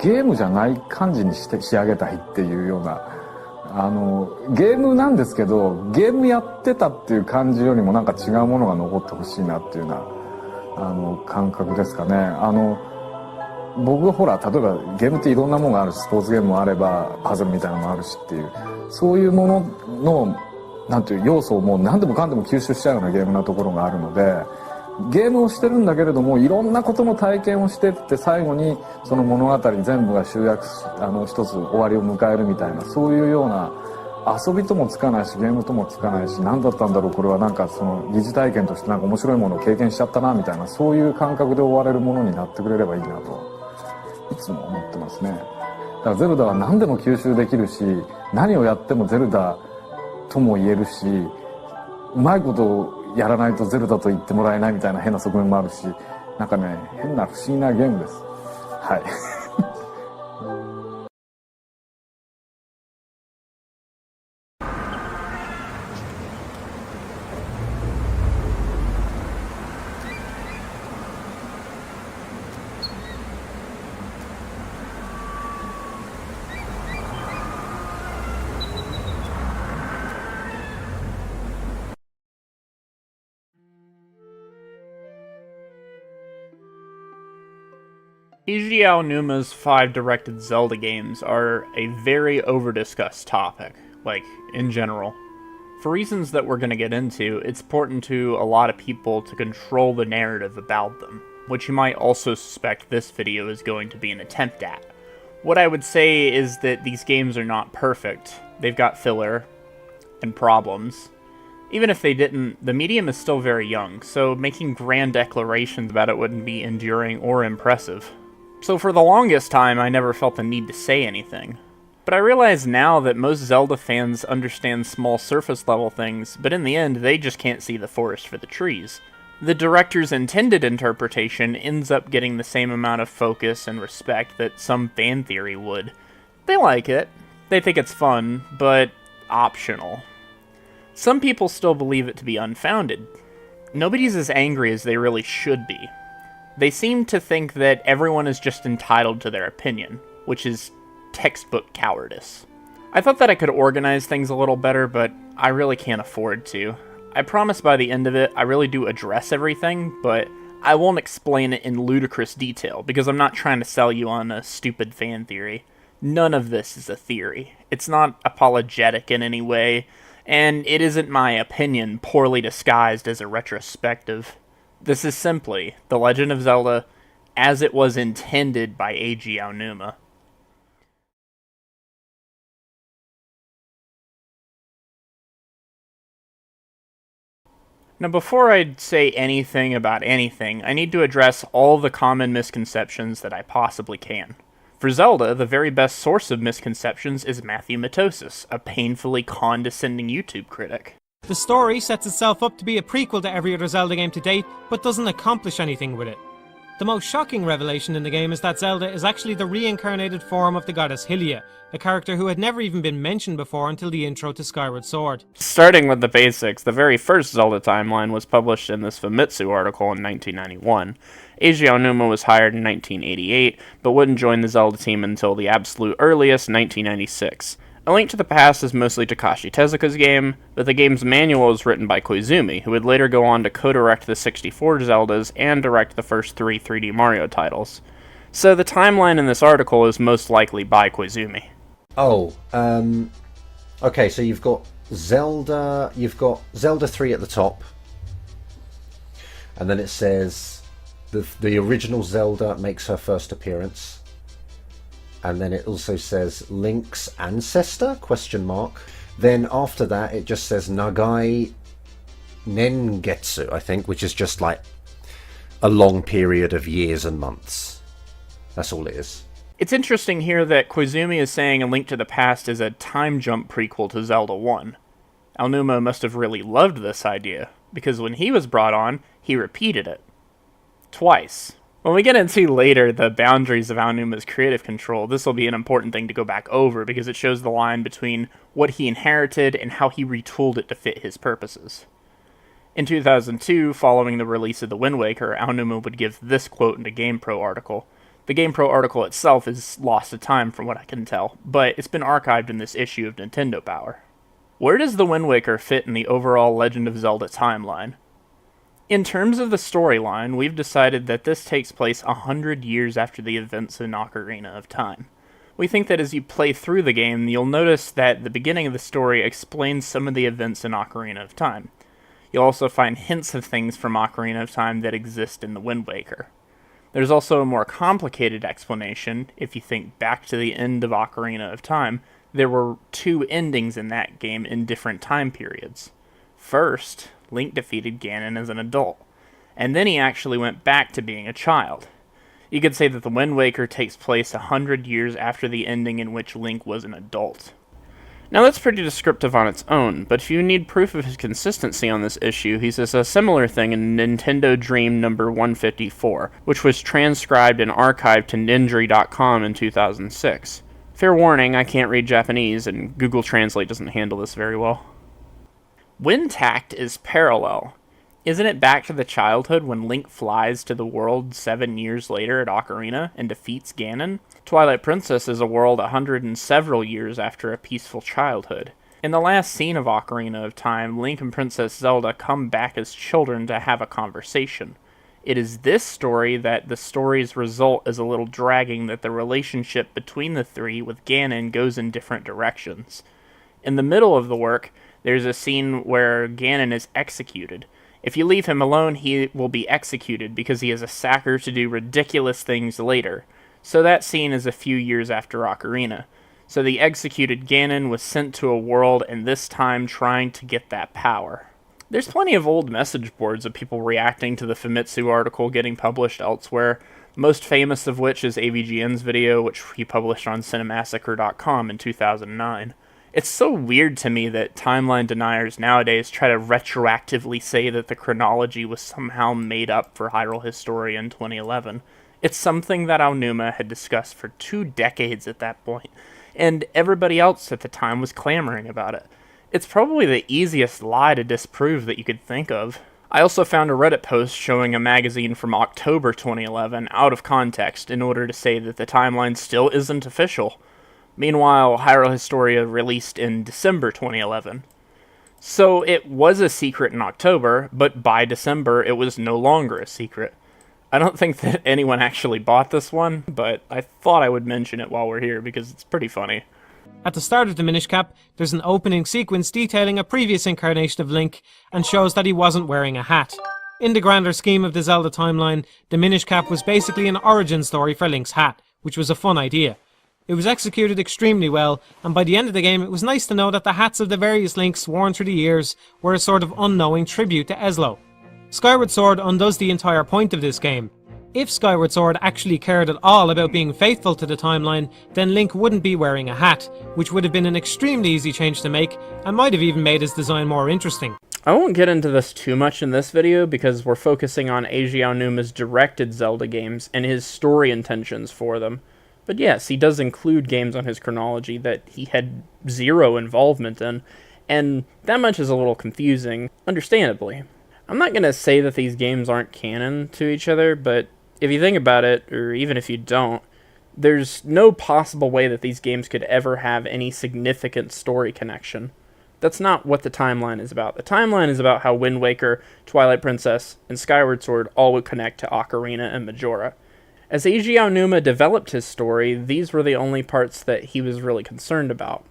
ゲームじゃない感じに仕上げたいっていうような、ゲームなんですけど、ゲームやってたっていう感じよりもなんか違うものが残ってほしいなっていうような、感覚ですかね。僕ほら、例えばゲームっていろんなものがあるし、スポーツゲームもあれば、パズルみたいなのもあるしっていう、そういうものの、なんていう要素をもう何でもかんでも吸収しちゃうようなゲームなところがあるので、ゲームをしてるんだけれども、いろんなことの体験をしてって最後にその物語全部が集約し、一つ終わりを迎えるみたいな、そういうような遊びともつかないしゲームともつかないし、何だったんだろうこれは、なんかその疑似体験としてなんか面白いものを経験しちゃったなみたいな、そういう感覚で終われるものになってくれればいいなといつも思ってますね。だからゼルダは何でも吸収できるし、何をやってもゼルダとも言えるし、うまいことをやらないとゼルダと言ってもらえないみたいな変な側面もあるし、なんかね、変な不思議なゲームです。はい。Eiji Aonuma's 5 directed Zelda games are a very over-discussed topic, like, in general. For reasons that we're going to get into, it's important to a lot of people to control the narrative about them, which you might also suspect this video is going to be an attempt at. What I would say is that these games are not perfect. They've got filler and problems. Even if they didn't, the medium is still very young, so making grand declarations about it wouldn't be enduring or impressive. So for the longest time, I never felt the need to say anything. But I realize now that most Zelda fans understand small surface level things, but in the end, they just can't see the forest for the trees. The director's intended interpretation ends up getting the same amount of focus and respect that some fan theory would. They like it, they think it's fun, but optional. Some people still believe it to be unfounded. Nobody's as angry as they really should be. They seem to think that everyone is just entitled to their opinion, which is textbook cowardice. I thought that I could organize things a little better, but I really can't afford to. I promise by the end of it, I really do address everything, but I won't explain it in ludicrous detail, because I'm not trying to sell you on a stupid fan theory. None of this is a theory. It's not apologetic in any way, and it isn't my opinion poorly disguised as a retrospective. This is simply The Legend of Zelda as it was intended by Eiji Aonuma. Now, before I say anything about anything, I need to address all the common misconceptions that I possibly can. For Zelda, the very best source of misconceptions is Matthew Matosis, a painfully condescending YouTube critic. The story sets itself up to be a prequel to every other Zelda game to date, but doesn't accomplish anything with it. The most shocking revelation in the game is that Zelda is actually the reincarnated form of the goddess Hylia, a character who had never even been mentioned before until the intro to Skyward Sword. Starting with the basics, the very first Zelda timeline was published in this Famitsu article in 1991. Eiji Aonuma was hired in 1988, but wouldn't join the Zelda team until the absolute earliest, 1996. A Link to the Past is mostly Takashi Tezuka's game, but the game's manual was written by Koizumi, who would later go on to co-direct the 64 Zeldas and direct the first 3 3D Mario titles. So the timeline in this article is most likely by Koizumi. Okay, so you've got Zelda 3 at the top, and then it says the original Zelda makes her first appearance. And then it also says Link's ancestor, ? Then after that, it just says Nagai Nengetsu, I think, which is just like a long period of years and months. That's all it is. It's interesting here that Koizumi is saying A Link to the Past is a time jump prequel to Zelda 1. Aonuma must have really loved this idea, because when he was brought on, he repeated it. Twice. When we get into later the boundaries of Aonuma's creative control, this will be an important thing to go back over because it shows the line between what he inherited and how he retooled it to fit his purposes. In 2002, following the release of The Wind Waker, Aonuma would give this quote in a GamePro article. The GamePro article itself is lost to time from what I can tell, but it's been archived in this issue of Nintendo Power. Where does The Wind Waker fit in the overall Legend of Zelda timeline? In terms of the storyline, we've decided that this takes place 100 years after the events in Ocarina of Time. We think that as you play through the game, you'll notice that the beginning of the story explains some of the events in Ocarina of Time. You'll also find hints of things from Ocarina of Time that exist in The Wind Waker. There's also a more complicated explanation. If you think back to the end of Ocarina of Time, there were 2 endings in that game in different time periods. First, Link defeated Ganon as an adult, and then he actually went back to being a child. You could say that The Wind Waker takes place 100 years after the ending in which Link was an adult. Now that's pretty descriptive on its own, but if you need proof of his consistency on this issue, he says a similar thing in Nintendo Dream number 154, which was transcribed and archived to Ninja.com in 2006. Fair warning, I can't read Japanese, and Google Translate doesn't handle this very well. Windtact is parallel. Isn't it back to the childhood when Link flies to the world 7 years later at Ocarina and defeats Ganon? Twilight Princess is a world 100 and several years after a peaceful childhood. In the last scene of Ocarina of Time, Link and Princess Zelda come back as children to have a conversation. It is this story that the story's result is a little dragging that the relationship between the three with Ganon goes in different directions. In the middle of the work, there's a scene where Ganon is executed. If you leave him alone, he will be executed because he is a sacker to do ridiculous things later. So that scene is a few years after Ocarina. So the executed Ganon was sent to a world and this time trying to get that power. There's plenty of old message boards of people reacting to the Famitsu article getting published elsewhere, most famous of which is AVGN's video, which he published on Cinemassacre.com in 2009. It's so weird to me that timeline deniers nowadays try to retroactively say that the chronology was somehow made up for Hyrule Historia in 2011. It's something that Aonuma had discussed for 2 decades at that point, and everybody else at the time was clamoring about it. It's probably the easiest lie to disprove that you could think of. I also found a Reddit post showing a magazine from October 2011 out of context in order to say that the timeline still isn't official. Meanwhile, Hyrule Historia released in December 2011. So it was a secret in October, but by December it was no longer a secret. I don't think that anyone actually bought this one, but I thought I would mention it while we're here because it's pretty funny. At the start of the Minish Cap, there's an opening sequence detailing a previous incarnation of Link and shows that he wasn't wearing a hat. In the grander scheme of the Zelda timeline, the Minish Cap was basically an origin story for Link's hat, which was a fun idea. It was executed extremely well, and by the end of the game it was nice to know that the hats of the various Links worn through the years were a sort of unknowing tribute to Eslo. Skyward Sword undoes the entire point of this game. If Skyward Sword actually cared at all about being faithful to the timeline, then Link wouldn't be wearing a hat, which would have been an extremely easy change to make, and might have even made his design more interesting. I won't get into this too much in this video because we're focusing on Eiji Aonuma's directed Zelda games and his story intentions for them. But yes, he does include games on his chronology that he had zero involvement in, and that much is a little confusing, understandably. I'm not going to say that these games aren't canon to each other, but if you think about it, or even if you don't, there's no possible way that these games could ever have any significant story connection. That's not what the timeline is about. The timeline is about how Wind Waker, Twilight Princess, and Skyward Sword all would connect to Ocarina and Majora. As Eiji Aonuma developed his story, these were the only parts that he was really concerned about.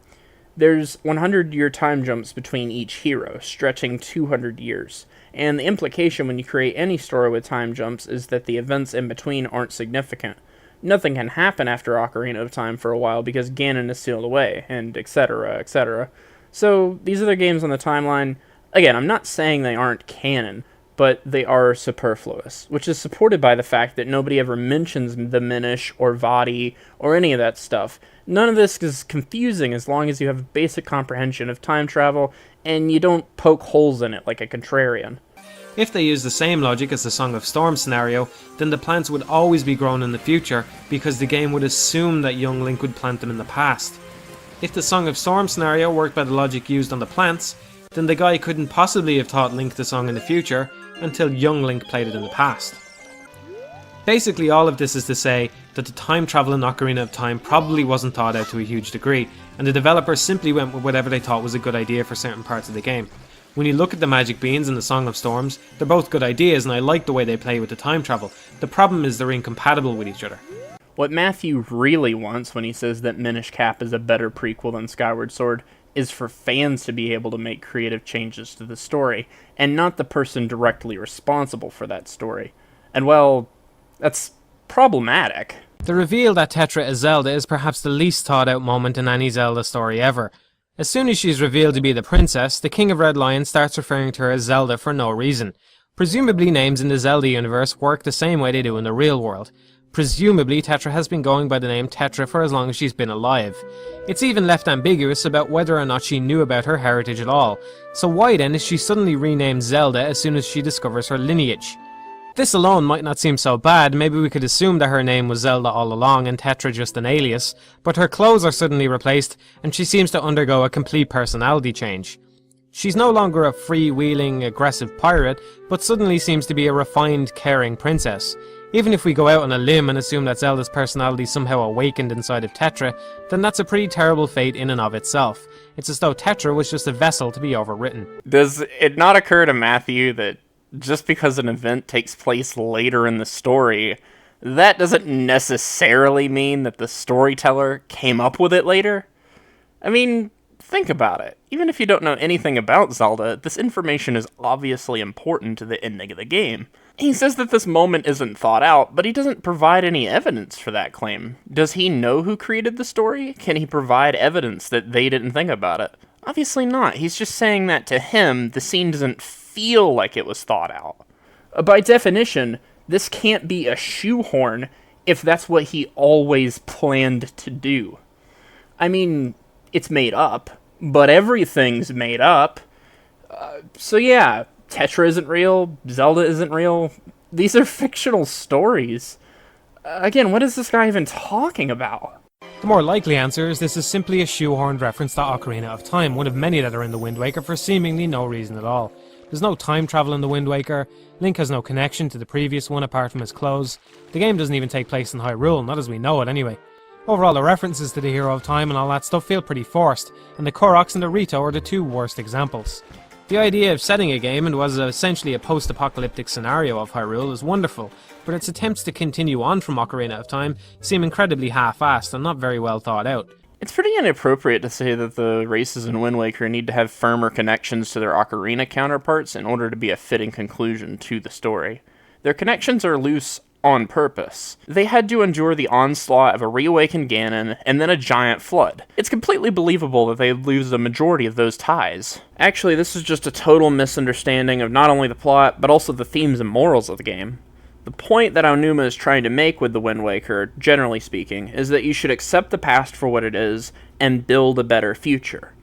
There's 100-year time jumps between each hero, stretching 200 years. And the implication when you create any story with time jumps is that the events in between aren't significant. Nothing can happen after Ocarina of Time for a while because Ganon is sealed away, and etc., etc. So these other games on the timeline, again, I'm not saying they aren't canon, but they are superfluous, which is supported by the fact that nobody ever mentions the Minish or Vadi or any of that stuff. None of this is confusing as long as you have a basic comprehension of time travel and you don't poke holes in it like a contrarian. If they use the same logic as the Song of Storm scenario, then the plants would always be grown in the future because the game would assume that young Link would plant them in the past. If the Song of Storm scenario worked by the logic used on the plants, then the guy couldn't possibly have taught Link the song in the future until young Link played it in the past. Basically, all of this is to say that the time travel in Ocarina of Time probably wasn't thought out to a huge degree, and the developers simply went with whatever they thought was a good idea for certain parts of the game. When you look at the Magic Beans and the Song of Storms, they're both good ideas and I like the way they play with the time travel. The problem is they're incompatible with each other. What Matthew really wants when he says that Minish Cap is a better prequel than Skyward Sword is for fans to be able to make creative changes to the story, and not the person directly responsible for that story. And well, that's problematic. The reveal that Tetra is Zelda is perhaps the least thought out moment in any Zelda story ever. As soon as she's revealed to be the princess, the King of Red Lion starts referring to her as Zelda for no reason. Presumably names in the Zelda universe work the same way they do in the real world. Presumably Tetra has been going by the name Tetra for as long as she's been alive. It's even left ambiguous about whether or not she knew about her heritage at all, so why then is she suddenly renamed Zelda as soon as she discovers her lineage? This alone might not seem so bad, maybe we could assume that her name was Zelda all along and Tetra just an alias, but her clothes are suddenly replaced and she seems to undergo a complete personality change. She's no longer a freewheeling, aggressive pirate, but suddenly seems to be a refined, caring princess. Even if we go out on a limb and assume that Zelda's personality somehow awakened inside of Tetra, then that's a pretty terrible fate in and of itself. It's as though Tetra was just a vessel to be overwritten. Does it not occur to Matthew that just because an event takes place later in the story, that doesn't necessarily mean that the storyteller came up with it later? I mean, think about it. Even if you don't know anything about Zelda, this information is obviously important to the ending of the game. He says that this moment isn't thought out, but he doesn't provide any evidence for that claim. Does he know who created the story? Can he provide evidence that they didn't think about it? Obviously not. He's just saying that to him, the scene doesn't feel like it was thought out. By definition, this can't be a shoehorn if that's what he always planned to do. I mean, it's made up, but everything's made up. So yeah, Tetra isn't real, Zelda isn't real. These are fictional stories. Again, what is this guy even talking about? The more likely answer is this is simply a shoehorned reference to Ocarina of Time, one of many that are in the Wind Waker for seemingly no reason at all. There's no time travel in the Wind Waker, Link has no connection to the previous one apart from his clothes, the game doesn't even take place in Hyrule, not as we know it anyway. Overall, the references to the Hero of Time and all that stuff feel pretty forced, and the Koroks and the Rito are the two worst examples. The idea of setting a game and was essentially a post-apocalyptic scenario of Hyrule is wonderful, but its attempts to continue on from Ocarina of Time seem incredibly half-assed and not very well thought out. It's pretty inappropriate to say that the races in Wind Waker need to have firmer connections to their Ocarina counterparts in order to be a fitting conclusion to the story. Their connections are loose on purpose. They had to endure the onslaught of a reawakened Ganon and then a giant flood. It's completely believable that they'd lose the majority of those ties. Actually, this is just a total misunderstanding of not only the plot, but also the themes and morals of the game. The point that Aonuma is trying to make with the Wind Waker, generally speaking, is that you should accept the past for what it is and build a better future.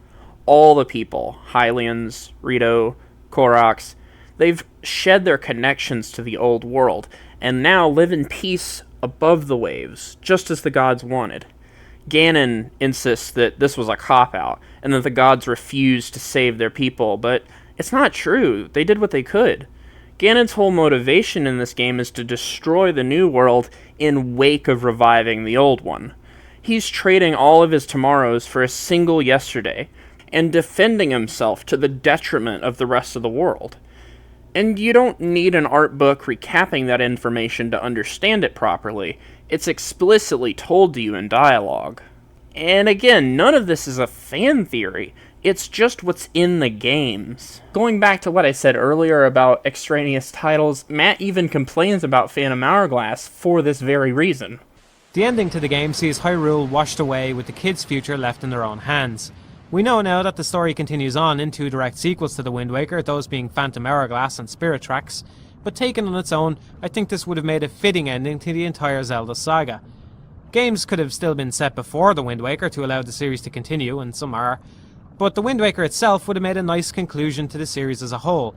All the people, Hylians, Rito, Koroks, they've shed their connections to the old world, and now live in peace above the waves, just as the gods wanted. Ganon insists that this was a cop-out, and that the gods refused to save their people, but it's not true. They did what they could. Ganon's whole motivation in this game is to destroy the new world in wake of reviving the old one. He's trading all of his tomorrows for a single yesterday, and defending himself to the detriment of the rest of the world. And you don't need an art book recapping that information to understand it properly. It's explicitly told to you in dialogue. And again, none of this is a fan theory. It's just what's in the games. Going back to what I said earlier about extraneous titles, Matt even complains about Phantom Hourglass for this very reason. The ending to the game sees Hyrule washed away with the kids' future left in their own hands. We know now that the story continues on in two direct sequels to the Wind Waker, those being Phantom Hourglass and Spirit Tracks, but taken on its own, I think this would have made a fitting ending to the entire Zelda saga. Games could have still been set before the Wind Waker to allow the series to continue, and some are, but the Wind Waker itself would have made a nice conclusion to the series as a whole.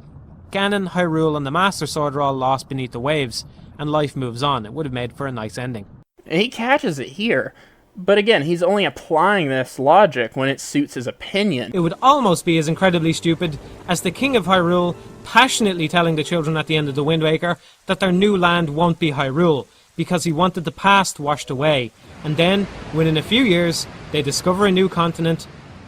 Ganon, Hyrule and the Master Sword are all lost beneath the waves, and life moves on. It would have made for a nice ending. He catches it here. But again, he's only applying this logic when it suits his opinion. It would almost be as incredibly stupid as the King of Hyrule passionately telling the children at the end of the Wind Waker that their new land won't be Hyrule, because he wanted the past washed away. And then, within a few years, they discover a new continent.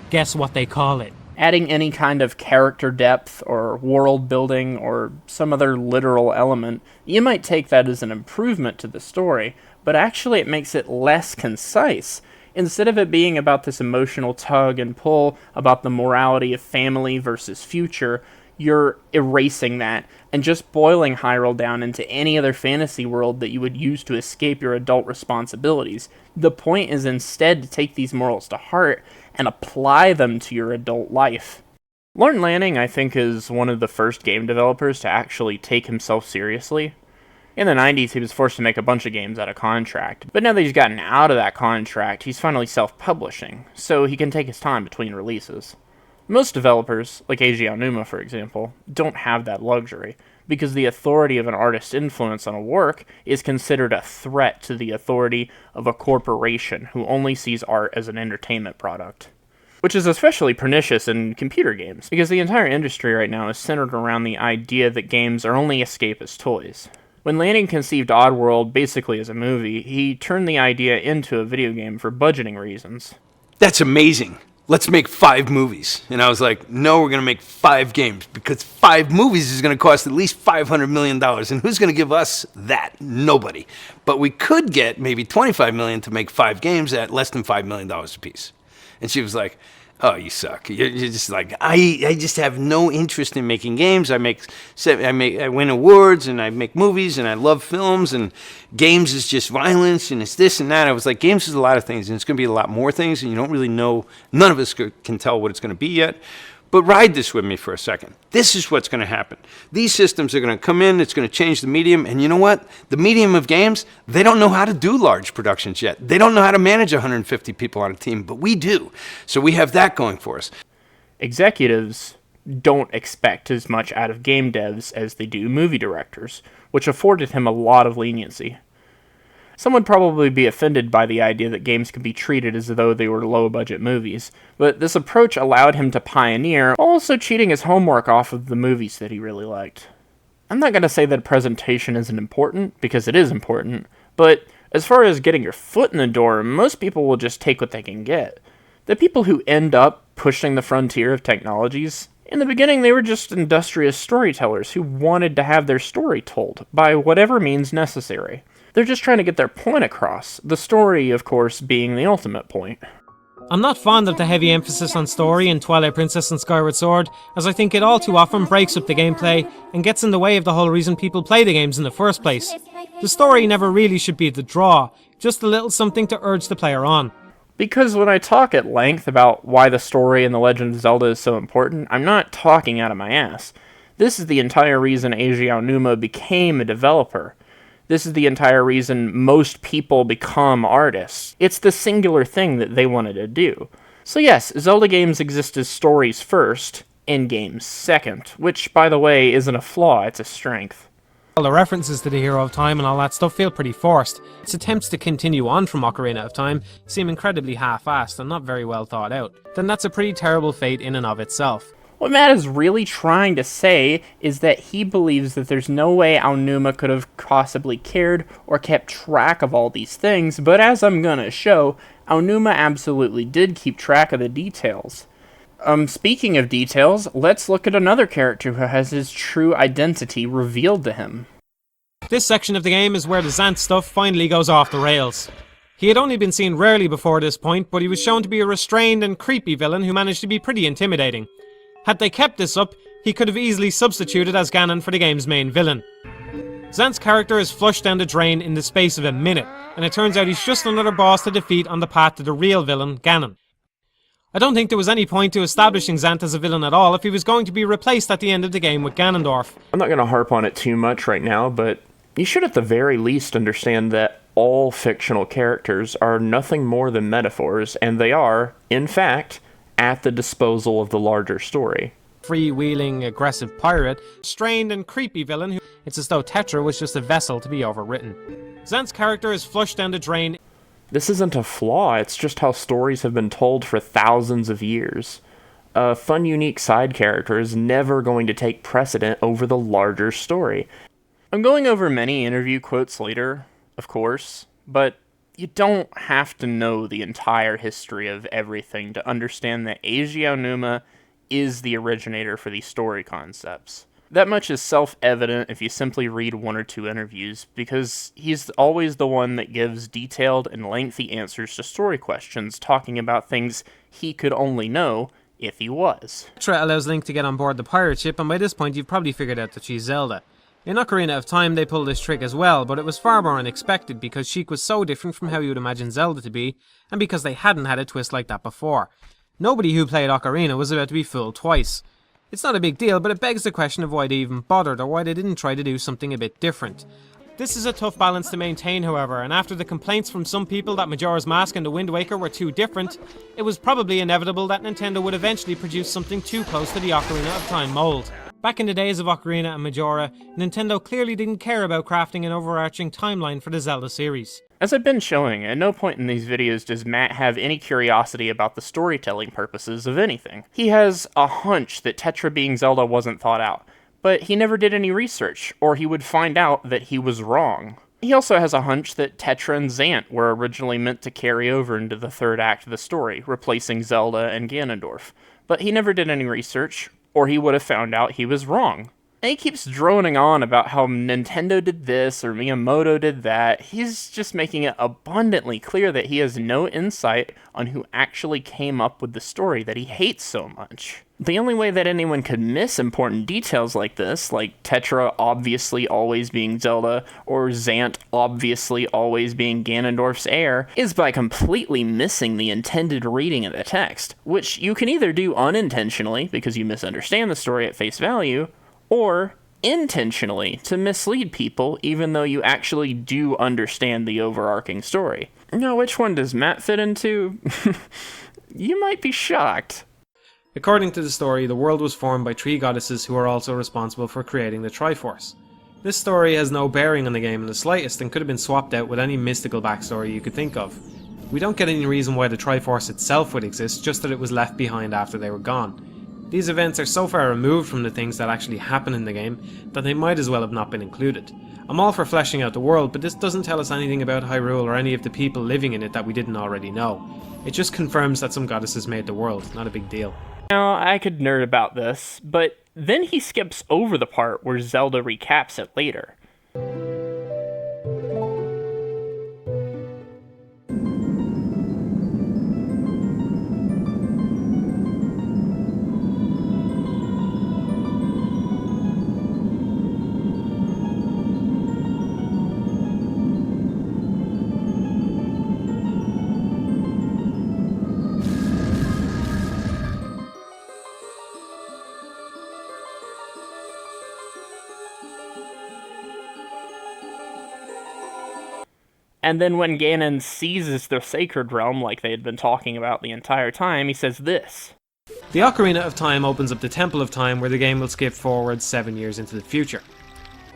Guess what they call it? Adding any kind of character depth or world building or some other literal element, you might take that as an improvement to the story, but actually it makes it less concise. Instead of it being about this emotional tug and pull about the morality of family versus future, you're erasing that and just boiling Hyrule down into any other fantasy world that you would use to escape your adult responsibilities. The point is instead to take these morals to heart and apply them to your adult life. Lorne Lanning, I think, is one of the first game developers to actually take himself seriously. In the 90s, he was forced to make a bunch of games out of contract, but now that he's gotten out of that contract, he's finally self-publishing, so he can take his time between releases. Most developers, like Eiji Aonuma for example, don't have that luxury, because the authority of an artist's influence on a work is considered a threat to the authority of a corporation who only sees art as an entertainment product. Which is especially pernicious in computer games, because the entire industry right now is centered around the idea that games are only escapist toys. When Lanning conceived Oddworld basically as a movie, he turned the idea into a video game for budgeting reasons. That's amazing. Let's make 5 movies. And I was like, no, we're going to make 5 games because 5 movies is going to cost at least $500 million. And who's going to give us that? Nobody. But we could get maybe $25 million to make 5 games at less than $5 million a piece. And she was like, oh, you suck. You're just like, I just have no interest in making games. I win awards and I make movies and I love films and games is just violence and it's this and that. I was like, games is a lot of things and it's going to be a lot more things and you don't really know. None of us can tell what it's going to be yet. But ride this with me for a second. This is what's going to happen. These systems are going to come in, it's going to change the medium, and you know what? The medium of games, they don't know how to do large productions yet. They don't know how to manage 150 people on a team, but we do. So we have that going for us. Executives don't expect as much out of game devs as they do movie directors, which afforded him a lot of leniency. Some would probably be offended by the idea that games could be treated as though they were low-budget movies, but this approach allowed him to pioneer, while also cheating his homework off of the movies that he really liked. I'm not going to say that presentation isn't important, because it is important, but as far as getting your foot in the door, most people will just take what they can get. The people who end up pushing the frontier of technologies, in the beginning they were just industrious storytellers who wanted to have their story told, by whatever means necessary. They're just trying to get their point across, the story, of course, being the ultimate point. I'm not fond of the heavy emphasis on story in Twilight Princess and Skyward Sword, as I think it all too often breaks up the gameplay and gets in the way of the whole reason people play the games in the first place. The story never really should be the draw, just a little something to urge the player on. Because when I talk at length about why the story in The Legend of Zelda is so important, I'm not talking out of my ass. This is the entire reason Eiji Aonuma became a developer. This is the entire reason most people become artists. It's the singular thing that they wanted to do. So yes, Zelda games exist as stories first, and games second, which, by the way, isn't a flaw, it's a strength. All the references to the Hero of Time and all that stuff feel pretty forced. Its attempts to continue on from Ocarina of Time seem incredibly half-assed and not very well thought out. Then that's a pretty terrible fate in and of itself. What Matt is really trying to say is that he believes that there's no way Aonuma could have possibly cared or kept track of all these things, but as I'm gonna show, Aonuma absolutely did keep track of the details. Speaking of details, let's look at another character who has his true identity revealed to him. This section of the game is where the Zant stuff finally goes off the rails. He had only been seen rarely before this point, but he was shown to be a restrained and creepy villain who managed to be pretty intimidating. Had they kept this up, he could have easily substituted as Ganon for the game's main villain. Zant's character is flushed down the drain in the space of a minute, and it turns out he's just another boss to defeat on the path to the real villain, Ganon. I don't think there was any point to establishing Zant as a villain at all if he was going to be replaced at the end of the game with Ganondorf. I'm not going to harp on it too much right now, but you should at the very least understand that all fictional characters are nothing more than metaphors, and they are, in fact, at the disposal of the larger story. Freewheeling, aggressive pirate, strained and creepy villain who... It's as though Tetra was just a vessel to be overwritten. Zant's character is flushed down the drain. This isn't a flaw, it's just how stories have been told for thousands of years. A fun, unique side character is never going to take precedent over the larger story. I'm going over many interview quotes later, of course, but you don't have to know the entire history of everything to understand that Eiji Aonuma is the originator for these story concepts. That much is self-evident if you simply read one or two interviews, because he's always the one that gives detailed and lengthy answers to story questions, talking about things he could only know if he was. Tetra allows Link to get on board the pirate ship, and by this point you've probably figured out that she's Zelda. In Ocarina of Time they pulled this trick as well, but it was far more unexpected because Sheik was so different from how you would imagine Zelda to be, and because they hadn't had a twist like that before. Nobody who played Ocarina was about to be fooled twice. It's not a big deal, but it begs the question of why they even bothered, or why they didn't try to do something a bit different. This is a tough balance to maintain, however, and after the complaints from some people that Majora's Mask and the Wind Waker were too different, it was probably inevitable that Nintendo would eventually produce something too close to the Ocarina of Time mold. Back in the days of Ocarina and Majora, Nintendo clearly didn't care about crafting an overarching timeline for the Zelda series. As I've been showing, at no point in these videos does Matt have any curiosity about the storytelling purposes of anything. He has a hunch that Tetra being Zelda wasn't thought out, but he never did any research, or he would find out that he was wrong. He also has a hunch that Tetra and Zant were originally meant to carry over into the third act of the story, replacing Zelda and Ganondorf, but he never did any research, or he would have found out he was wrong. And he keeps droning on about how Nintendo did this or Miyamoto did that. He's just making it abundantly clear that he has no insight on who actually came up with the story that he hates so much. The only way that anyone could miss important details like this, like Tetra obviously always being Zelda, or Zant obviously always being Ganondorf's heir, is by completely missing the intended reading of the text, which you can either do unintentionally because you misunderstand the story at face value, or intentionally to mislead people even though you actually do understand the overarching story. Now, which one does Matt fit into? You might be shocked. According to the story, the world was formed by three goddesses who are also responsible for creating the Triforce. This story has no bearing on the game in the slightest and could have been swapped out with any mystical backstory you could think of. We don't get any reason why the Triforce itself would exist, just that it was left behind after they were gone. These events are so far removed from the things that actually happen in the game that they might as well have not been included. I'm all for fleshing out the world, but this doesn't tell us anything about Hyrule or any of the people living in it that we didn't already know. It just confirms that some goddesses made the world, not a big deal. Now, I could nerd about this, but then he skips over the part where Zelda recaps it later. And then when Ganon seizes the Sacred Realm, like they had been talking about the entire time, he says this. The Ocarina of Time opens up the Temple of Time, where the game will skip forward 7 years into the future.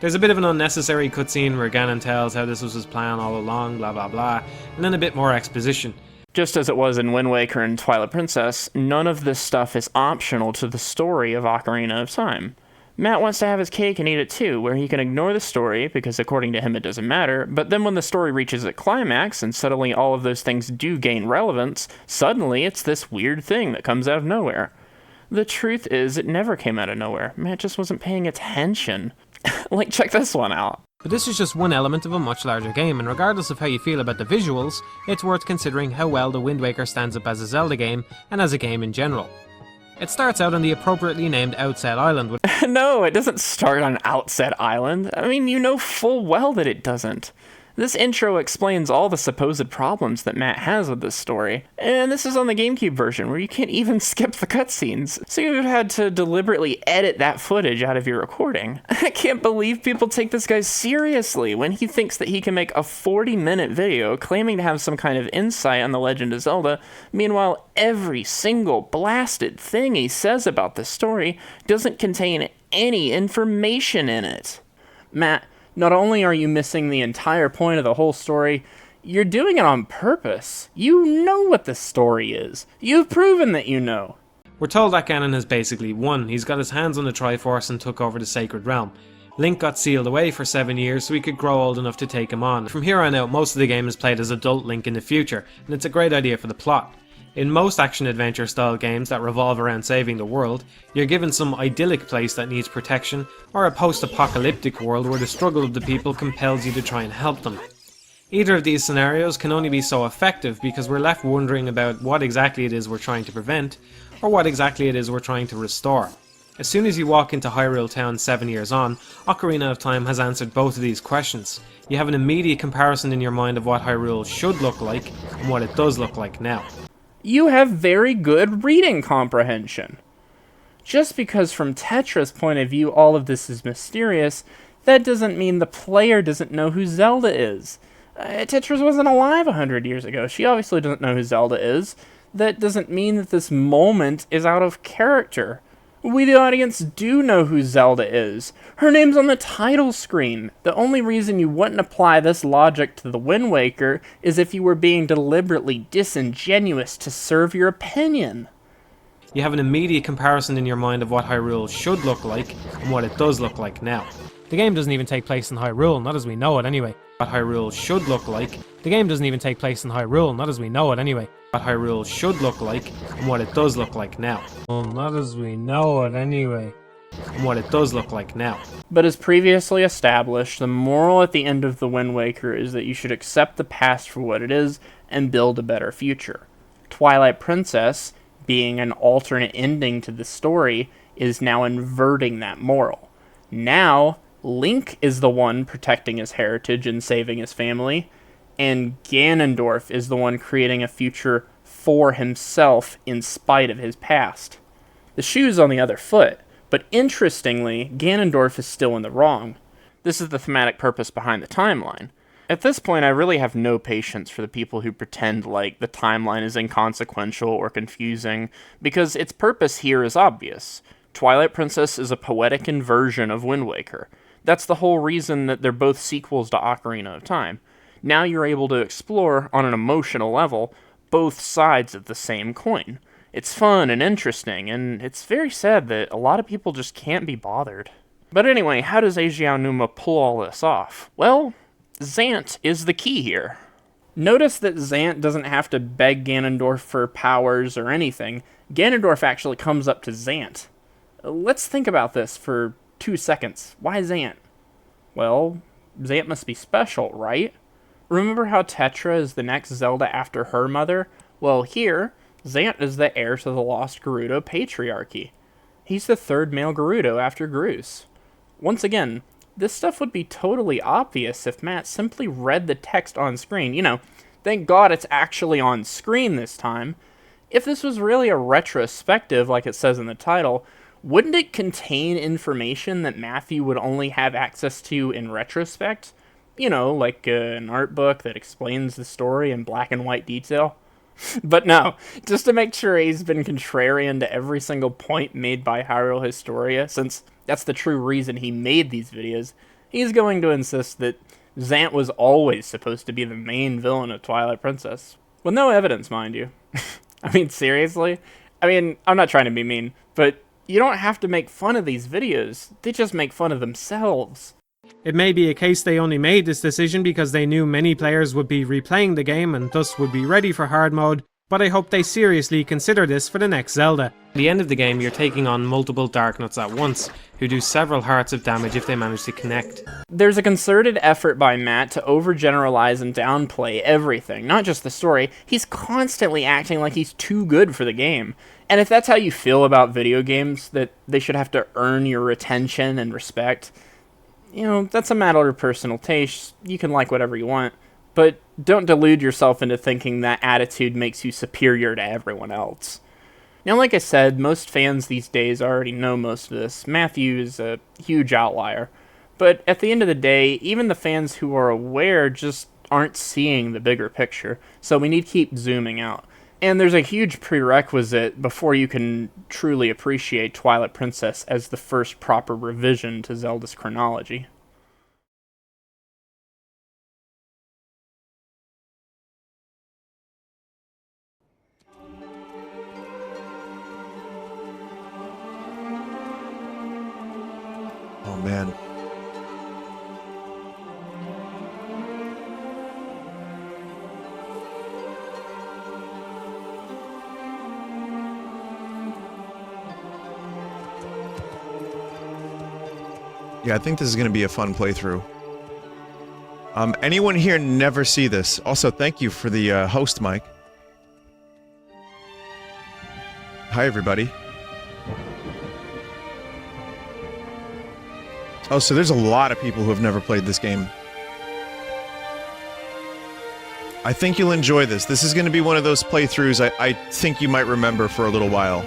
There's a bit of an unnecessary cutscene where Ganon tells how this was his plan all along, blah blah blah, and then a bit more exposition. Just as it was in Wind Waker and Twilight Princess, none of this stuff is optional to the story of Ocarina of Time. Matt wants to have his cake and eat it too, where he can ignore the story, because according to him it doesn't matter, but then when the story reaches a climax, and suddenly all of those things do gain relevance, suddenly it's this weird thing that comes out of nowhere. The truth is, it never came out of nowhere. Matt just wasn't paying attention. Like, check this one out. But this is just one element of a much larger game, and regardless of how you feel about the visuals, it's worth considering how well the Wind Waker stands up as a Zelda game, and as a game in general. It starts out on the appropriately named Outset Island with No, it doesn't start on Outset Island. I mean, you know full well that it doesn't. This intro explains all the supposed problems that Matt has with this story, and this is on the GameCube version where you can't even skip the cutscenes, so you've had to deliberately edit that footage out of your recording. I can't believe people take this guy seriously when he thinks that he can make a 40-minute video claiming to have some kind of insight on The Legend of Zelda. Meanwhile, every single blasted thing he says about this story doesn't contain any information in it. Matt, not only are you missing the entire point of the whole story, You're doing it on purpose. You know what the story is. You've proven that you know. We're told that Ganon has basically won. He's got his hands on the Triforce and took over the Sacred Realm. Link got sealed away for 7 years so he could grow old enough to take him on. From here on out, most of the game is played as adult Link in the future, and it's a great idea for the plot. In most action-adventure style games that revolve around saving the world, you're given some idyllic place that needs protection, or a post-apocalyptic world where the struggle of the people compels you to try and help them. Either of these scenarios can only be so effective because we're left wondering about what exactly it is we're trying to prevent, or what exactly it is we're trying to restore. As soon as you walk into Hyrule Town 7 years on, Ocarina of Time has answered both of these questions. You have an immediate comparison in your mind of what Hyrule should look like and what it does look like now. You have very good reading comprehension. Just because from Tetra's point of view all of this is mysterious, that doesn't mean the player doesn't know who Zelda is. Tetra wasn't alive 100 years ago. She obviously doesn't know who Zelda is. That doesn't mean that this moment is out of character. We, the audience, do know who Zelda is. Her name's on the title screen. The only reason you wouldn't apply this logic to the Wind Waker is if you were being deliberately disingenuous to serve your opinion. You have an immediate comparison in your mind of what Hyrule should look like and what it does look like now. The game doesn't even take place in Hyrule, not as we know it anyway. What Hyrule should look like. The game doesn't even take place in Hyrule, not as we know it anyway. What Hyrule should look like and what it does look like now. Well, not as we know it anyway. And what it does look like now. But as previously established, the moral at the end of The Wind Waker is that you should accept the past for what it is and build a better future. Twilight Princess, being an alternate ending to the story, is now inverting that moral. Now, Link is the one protecting his heritage and saving his family, and Ganondorf is the one creating a future for himself in spite of his past. The shoe's on the other foot, but interestingly, Ganondorf is still in the wrong. This is the thematic purpose behind the timeline. At this point, I really have no patience for the people who pretend like the timeline is inconsequential or confusing, because its purpose here is obvious. Twilight Princess is a poetic inversion of Wind Waker. That's the whole reason that they're both sequels to Ocarina of Time. Now you're able to explore, on an emotional level, both sides of the same coin. It's fun and interesting, and it's very sad that a lot of people just can't be bothered. But anyway, how does Aonuma pull all this off? Well, Zant is the key here. Notice that Zant doesn't have to beg Ganondorf for powers or anything. Ganondorf actually comes up to Zant. Let's think about this for 2 seconds. Why Zant? Well, Zant must be special, right? Remember how Tetra is the next Zelda after her mother? Well, here, Zant is the heir to the Lost Gerudo Patriarchy. He's the third male Gerudo after Groose. Once again, this stuff would be totally obvious if Matt simply read the text on screen. You know, thank God it's actually on screen this time. If this was really a retrospective, like it says in the title, wouldn't it contain information that Matthew would only have access to in retrospect? You know, like an art book that explains the story in black and white detail. But no, just to make sure he's been contrarian to every single point made by Hyrule Historia, since that's the true reason he made these videos, he's going to insist that Zant was always supposed to be the main villain of Twilight Princess. With no evidence, mind you. I mean, seriously? I mean, I'm not trying to be mean, but you don't have to make fun of these videos. They just make fun of themselves. It may be a case they only made this decision because they knew many players would be replaying the game and thus would be ready for hard mode, but I hope they seriously consider this for the next Zelda. At the end of the game, you're taking on multiple Darknuts at once, who do several hearts of damage if they manage to connect. There's a concerted effort by Matt to overgeneralize and downplay everything, not just the story. He's constantly acting like he's too good for the game. And if that's how you feel about video games, that they should have to earn your attention and respect, you know, that's a matter of personal taste. You can like whatever you want, but don't delude yourself into thinking that attitude makes you superior to everyone else. Now, like I said, most fans these days already know most of this. Matthew is a huge outlier. But at the end of the day, even the fans who are aware just aren't seeing the bigger picture, so we need to keep zooming out. And there's a huge prerequisite before you can truly appreciate Twilight Princess as the first proper revision to Zelda's chronology. Yeah, I think this is going to be a fun playthrough. Anyone here never see this? Also, thank you for the host, Mike. Hi, everybody. Oh, so there's a lot of people who have never played this game. I think you'll enjoy this. This is going to be one of those playthroughs I think you might remember for a little while.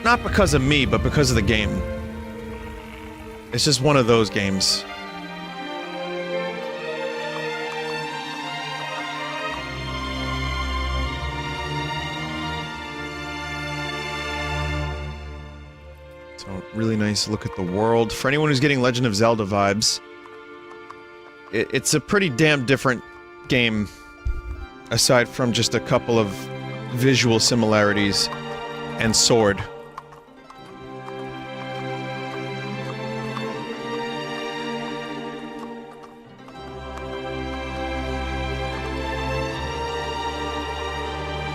Not because of me, but because of the game. It's just one of those games. So, really nice look at the world. For anyone who's getting Legend of Zelda vibes, it's a pretty damn different game, aside from just a couple of visual similarities and sword.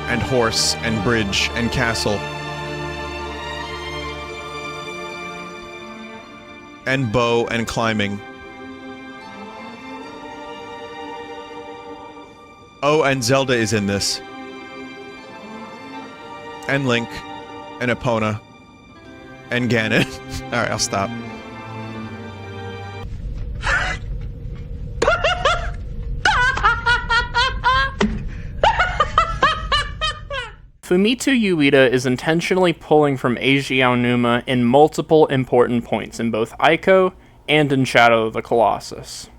And horse, and bridge, and castle. And bow, and climbing. Oh, and Zelda is in this. And Link. And Epona. And Ganon. Alright, I'll stop. Fumito Ueda is intentionally pulling from Eiji Aonuma in multiple important points in both Ico and in Shadow of the Colossus.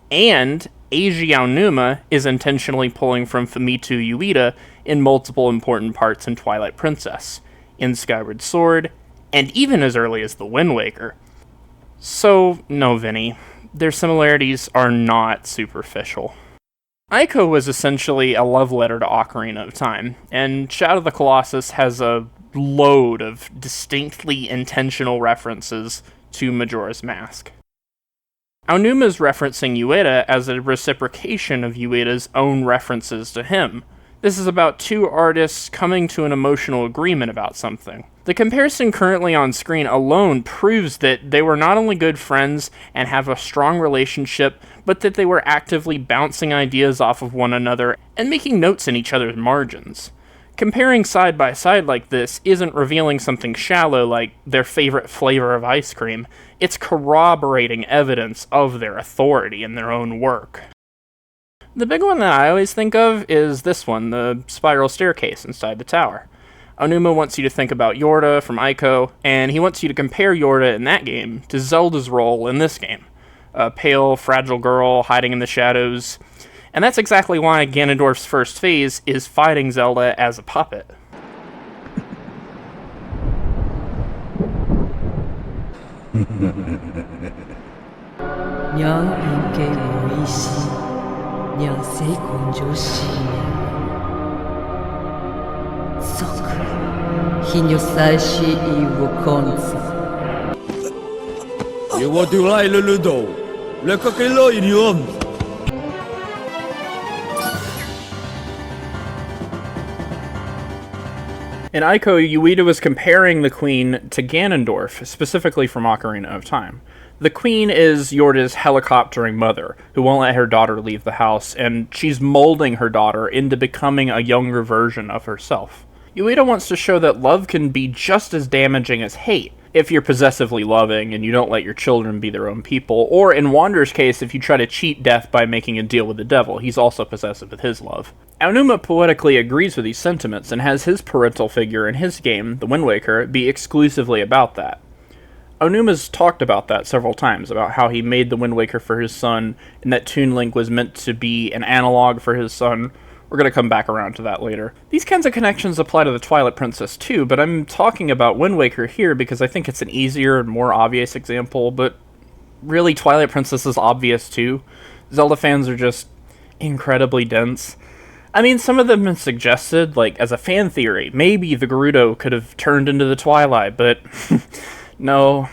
And Eiji Aonuma is intentionally pulling from Fumito Ueda in multiple important parts in Twilight Princess, in Skyward Sword, and even as early as The Wind Waker. So, no, Vinny, their similarities are not superficial. Ico was essentially a love letter to Ocarina of Time, and Shadow of the Colossus has a load of distinctly intentional references to Majora's Mask. Aonuma's referencing Ueda as a reciprocation of Ueda's own references to him. This is about two artists coming to an emotional agreement about something. The comparison currently on screen alone proves that they were not only good friends and have a strong relationship, but that they were actively bouncing ideas off of one another and making notes in each other's margins. Comparing side by side like this isn't revealing something shallow like their favorite flavor of ice cream, it's corroborating evidence of their authority in their own work. The big one that I always think of is this one, the spiral staircase inside the tower. Aonuma wants you to think about Yorda from Ico, and he wants you to compare Yorda in that game to Zelda's role in this game. A pale, fragile girl hiding in the shadows. And that's exactly why Ganondorf's first phase is fighting Zelda as a puppet. In Ico, Ueda was comparing the Queen to Ganondorf, specifically from Ocarina of Time. The Queen is Yorda's helicoptering mother, who won't let her daughter leave the house, and she's molding her daughter into becoming a younger version of herself. Ueda wants to show that love can be just as damaging as hate, if you're possessively loving and you don't let your children be their own people, or in Wander's case, if you try to cheat death by making a deal with the devil, he's also possessive with his love. Aonuma poetically agrees with these sentiments and has his parental figure in his game, The Wind Waker, be exclusively about that. Aonuma's talked about that several times, about how he made The Wind Waker for his son, and that Toon Link was meant to be an analog for his son. We're going to come back around to that later. These kinds of connections apply to the Twilight Princess too, but I'm talking about Wind Waker here because I think it's an easier and more obvious example, but really Twilight Princess is obvious too. Zelda fans are just incredibly dense. I mean, some of them have suggested, like, as a fan theory, maybe the Gerudo could have turned into the Twilight, but no,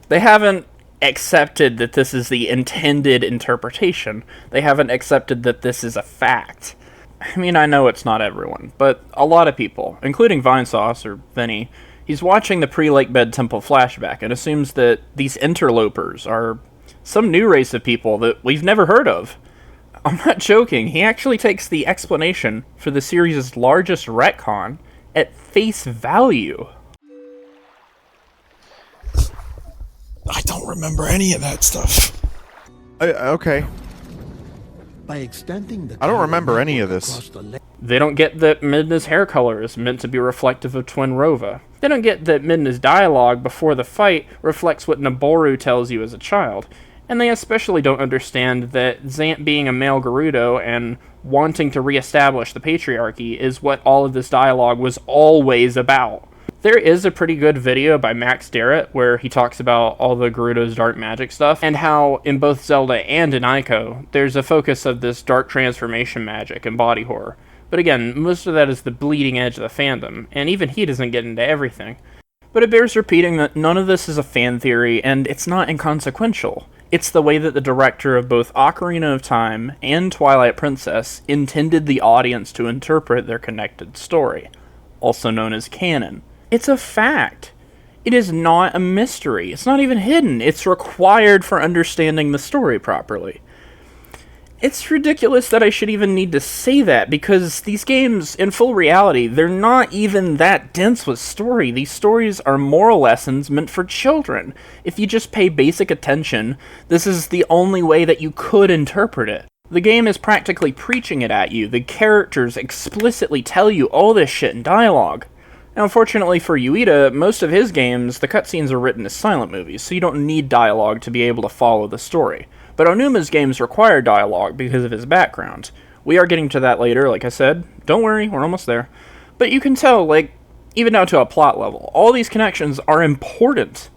they haven't accepted that this is the intended interpretation. They haven't accepted that this is a fact. I mean, I know it's not everyone, but a lot of people, including Vinesauce, or Vinny, he's watching the pre-Lake Bed Temple flashback and assumes that these interlopers are Some new race of people that we've never heard of. I'm not joking, he actually takes the explanation for the series' largest retcon at face value. I don't remember any of that stuff. Okay. By extending the I don't remember any of this. They don't get that Midna's hair color is meant to be reflective of Twin Rova. They don't get that Midna's dialogue before the fight reflects what Naboru tells you as a child. And they especially don't understand that Zant being a male Gerudo and wanting to reestablish the patriarchy is what all of this dialogue was always about. There is a pretty good video by Max Darrett where he talks about all the Gerudo's dark magic stuff, and how in both Zelda and in Ico, there's a focus of this dark transformation magic and body horror. But again, most of that is the bleeding edge of the fandom, and even he doesn't get into everything. But it bears repeating that none of this is a fan theory, and it's not inconsequential. It's the way that the director of both Ocarina of Time and Twilight Princess intended the audience to interpret their connected story, also known as canon. It's a fact. It is not a mystery. It's not even hidden. It's required for understanding the story properly. It's ridiculous that I should even need to say that, because these games, in full reality, they're not even that dense with story. These stories are moral lessons meant for children. If you just pay basic attention, this is the only way that you could interpret it. The game is practically preaching it at you. The characters explicitly tell you all this shit in dialogue. Now, unfortunately for Ueda, most of his games, the cutscenes are written as silent movies, so you don't need dialogue to be able to follow the story. But Onuma's games require dialogue because of his background. We are getting to that later, like I said. Don't worry, we're almost there. But you can tell, like, even down to a plot level, all these connections are important.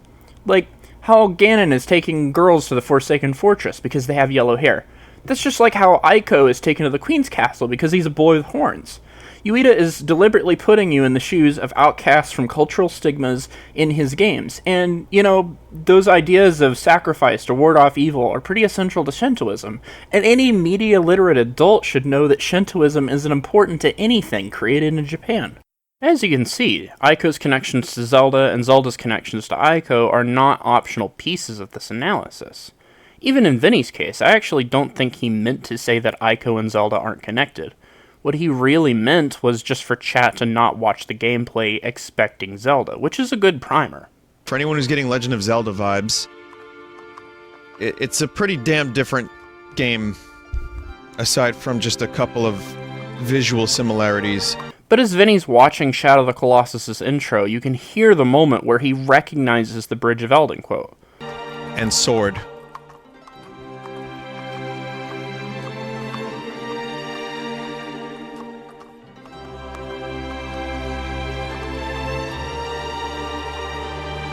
Like, how Ganon is taking girls to the Forsaken Fortress because they have yellow hair. That's just like how Aiko is taken to the Queen's Castle because he's a boy with horns. Ueda is deliberately putting you in the shoes of outcasts from cultural stigmas in his games. And, you know, those ideas of sacrifice to ward off evil are pretty essential to Shintoism. And any media-literate adult should know that Shintoism isn't important to anything created in Japan. As you can see, Aiko's connections to Zelda and Zelda's connections to Aiko are not optional pieces of this analysis. Even in Vinny's case, I actually don't think he meant to say that Aiko and Zelda aren't connected. What he really meant was just for chat to not watch the gameplay expecting Zelda, which is a good primer. For anyone who's getting Legend of Zelda vibes, it's a pretty damn different game, aside from just a couple of visual similarities. But as Vinny's watching Shadow of the Colossus' intro, you can hear the moment where he recognizes the Bridge of Elden quote. And sword.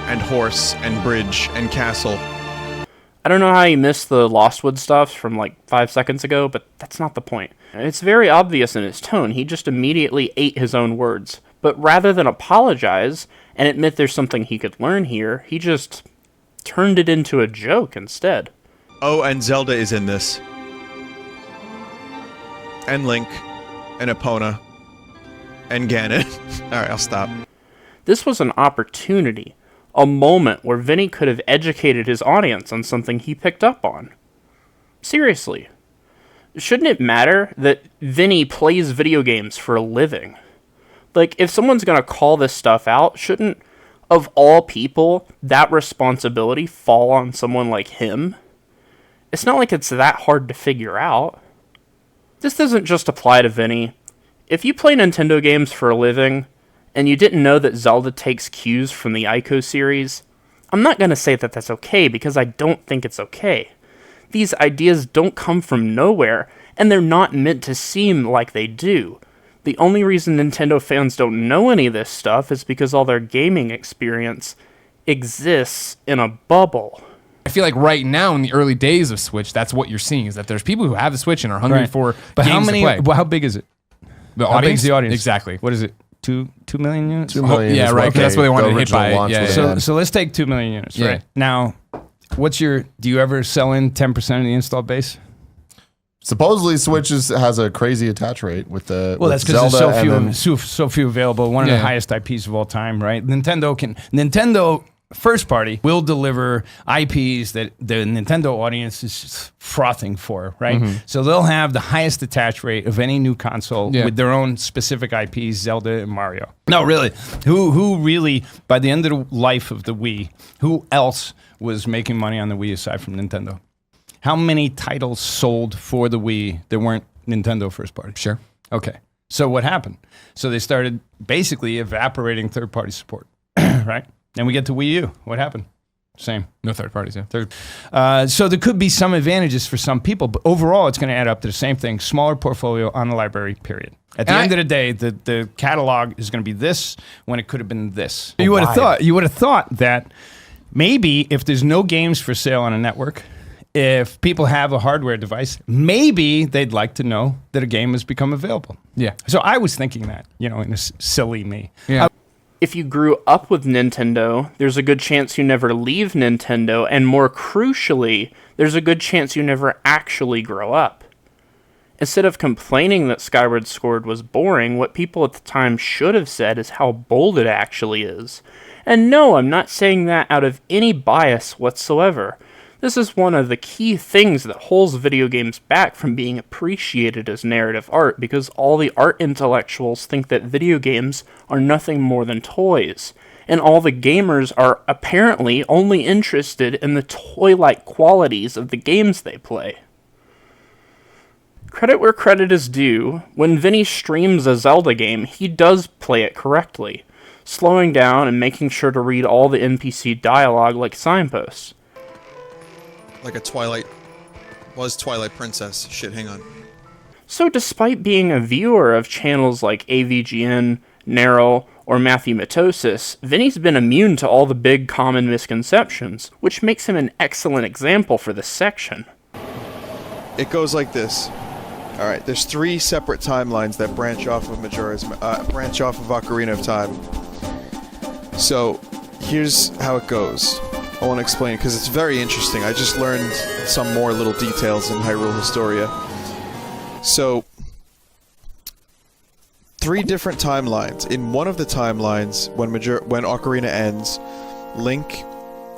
And horse, and bridge, and castle. I don't know how you missed the Lostwood stuff from like 5 seconds ago, but that's not the point. It's very obvious in his tone, he just immediately ate his own words. But rather than apologize and admit there's something he could learn here, he just turned it into a joke instead. Oh, and Zelda is in this. And Link, and Epona, and Ganon. Alright, I'll stop. This was an opportunity. A moment where Vinny could have educated his audience on something he picked up on. Seriously. Shouldn't it matter that Vinny plays video games for a living? Like, if someone's gonna call this stuff out, shouldn't, of all people, that responsibility fall on someone like him? It's not like it's that hard to figure out. This doesn't just apply to Vinny. If you play Nintendo games for a living, and you didn't know that Zelda takes cues from the Ico series, I'm not going to say that that's okay, because I don't think it's okay. These ideas don't come from nowhere, and they're not meant to seem like they do. The only reason Nintendo fans don't know any of this stuff is because all their gaming experience exists in a bubble. I feel like right now in the early days of Switch, that's what you're seeing, is that there's people who have the Switch and are hungry for games to play. How big is it? The How audience? big's the audience? Exactly. What is it? 2 million units? 2 million yeah, is right, what 'cause that's what they wanted to hit original by. launch Yeah, would have yeah. been. So let's take 2 million units, Yeah. right? Now, do you ever sell in 10% of the install base? Supposedly, Switch has a crazy attach rate with the Well, with that's because Zelda there's and then- so few available. One of the highest IPs of all time, right? Nintendo first party will deliver IPs that the Nintendo audience is just frothing for, right? So they'll have the highest attach rate of any new console with their own specific IPs, Zelda and Mario. No, really, who really, by the end of the life of the Wii, who else was making money on the Wii aside from Nintendo? How many titles sold for the Wii that weren't Nintendo first party? Sure. Okay. So what happened? So they started basically evaporating third-party support, right? Then we get to Wii U. What happened? Same. No third parties, So there could be some advantages for some people, but overall it's going to add up to the same thing. Smaller portfolio on the library, period. At the end of the day, the catalog is going to be this when it could have been this. You would have thought that maybe if there's no games for sale on a network, if people have a hardware device, maybe they'd like to know that a game has become available. Yeah. So I was thinking that, in a silly me. Yeah. If you grew up with Nintendo, there's a good chance you never leave Nintendo, and more crucially, there's a good chance you never actually grow up. Instead of complaining that Skyward Sword was boring, what people at the time should have said is how bold it actually is. And no, I'm not saying that out of any bias whatsoever. This is one of the key things that holds video games back from being appreciated as narrative art, because all the art intellectuals think that video games are nothing more than toys, and all the gamers are apparently only interested in the toy-like qualities of the games they play. Credit where credit is due, when Vinny streams a Zelda game, he does play it correctly, slowing down and making sure to read all the NPC dialogue like signposts. Like a Twilight Princess. Shit, hang on. So despite being a viewer of channels like AVGN, Narrow, or Matthew Matosis, Vinny's been immune to all the big common misconceptions, which makes him an excellent example for this section. It goes like this. Alright, there's 3 separate timelines that branch off of Ocarina of Time. So, here's how it goes. I want to explain it because it's very interesting. I just learned some more little details in Hyrule Historia. So, 3 different timelines. In one of the timelines, when Ocarina ends, Link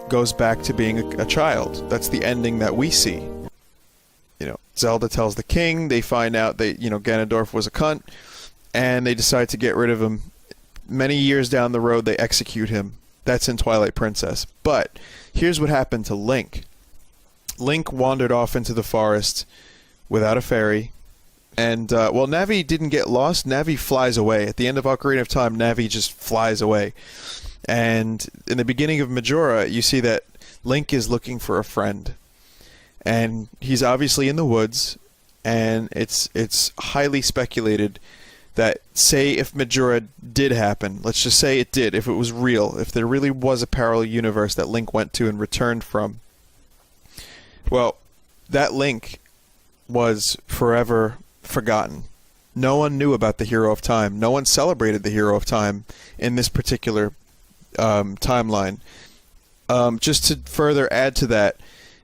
goes back to being a child. That's the ending that we see. Zelda tells the king, they find out that, Ganondorf was a cunt, and they decide to get rid of him. Many years down the road, they execute him. That's in Twilight Princess. But here's what happened to Link. Link wandered off into the forest without a fairy. And, Navi didn't get lost. Navi flies away. At the end of Ocarina of Time, Navi just flies away. And in the beginning of Majora, you see that Link is looking for a friend. And he's obviously in the woods. And it's highly speculated that, say if Majora did happen, let's just say it did, if it was real, if there really was a parallel universe that Link went to and returned from, well, that Link was forever forgotten. No one knew about the Hero of Time. No one celebrated the Hero of Time in this particular timeline. Just to further add to that,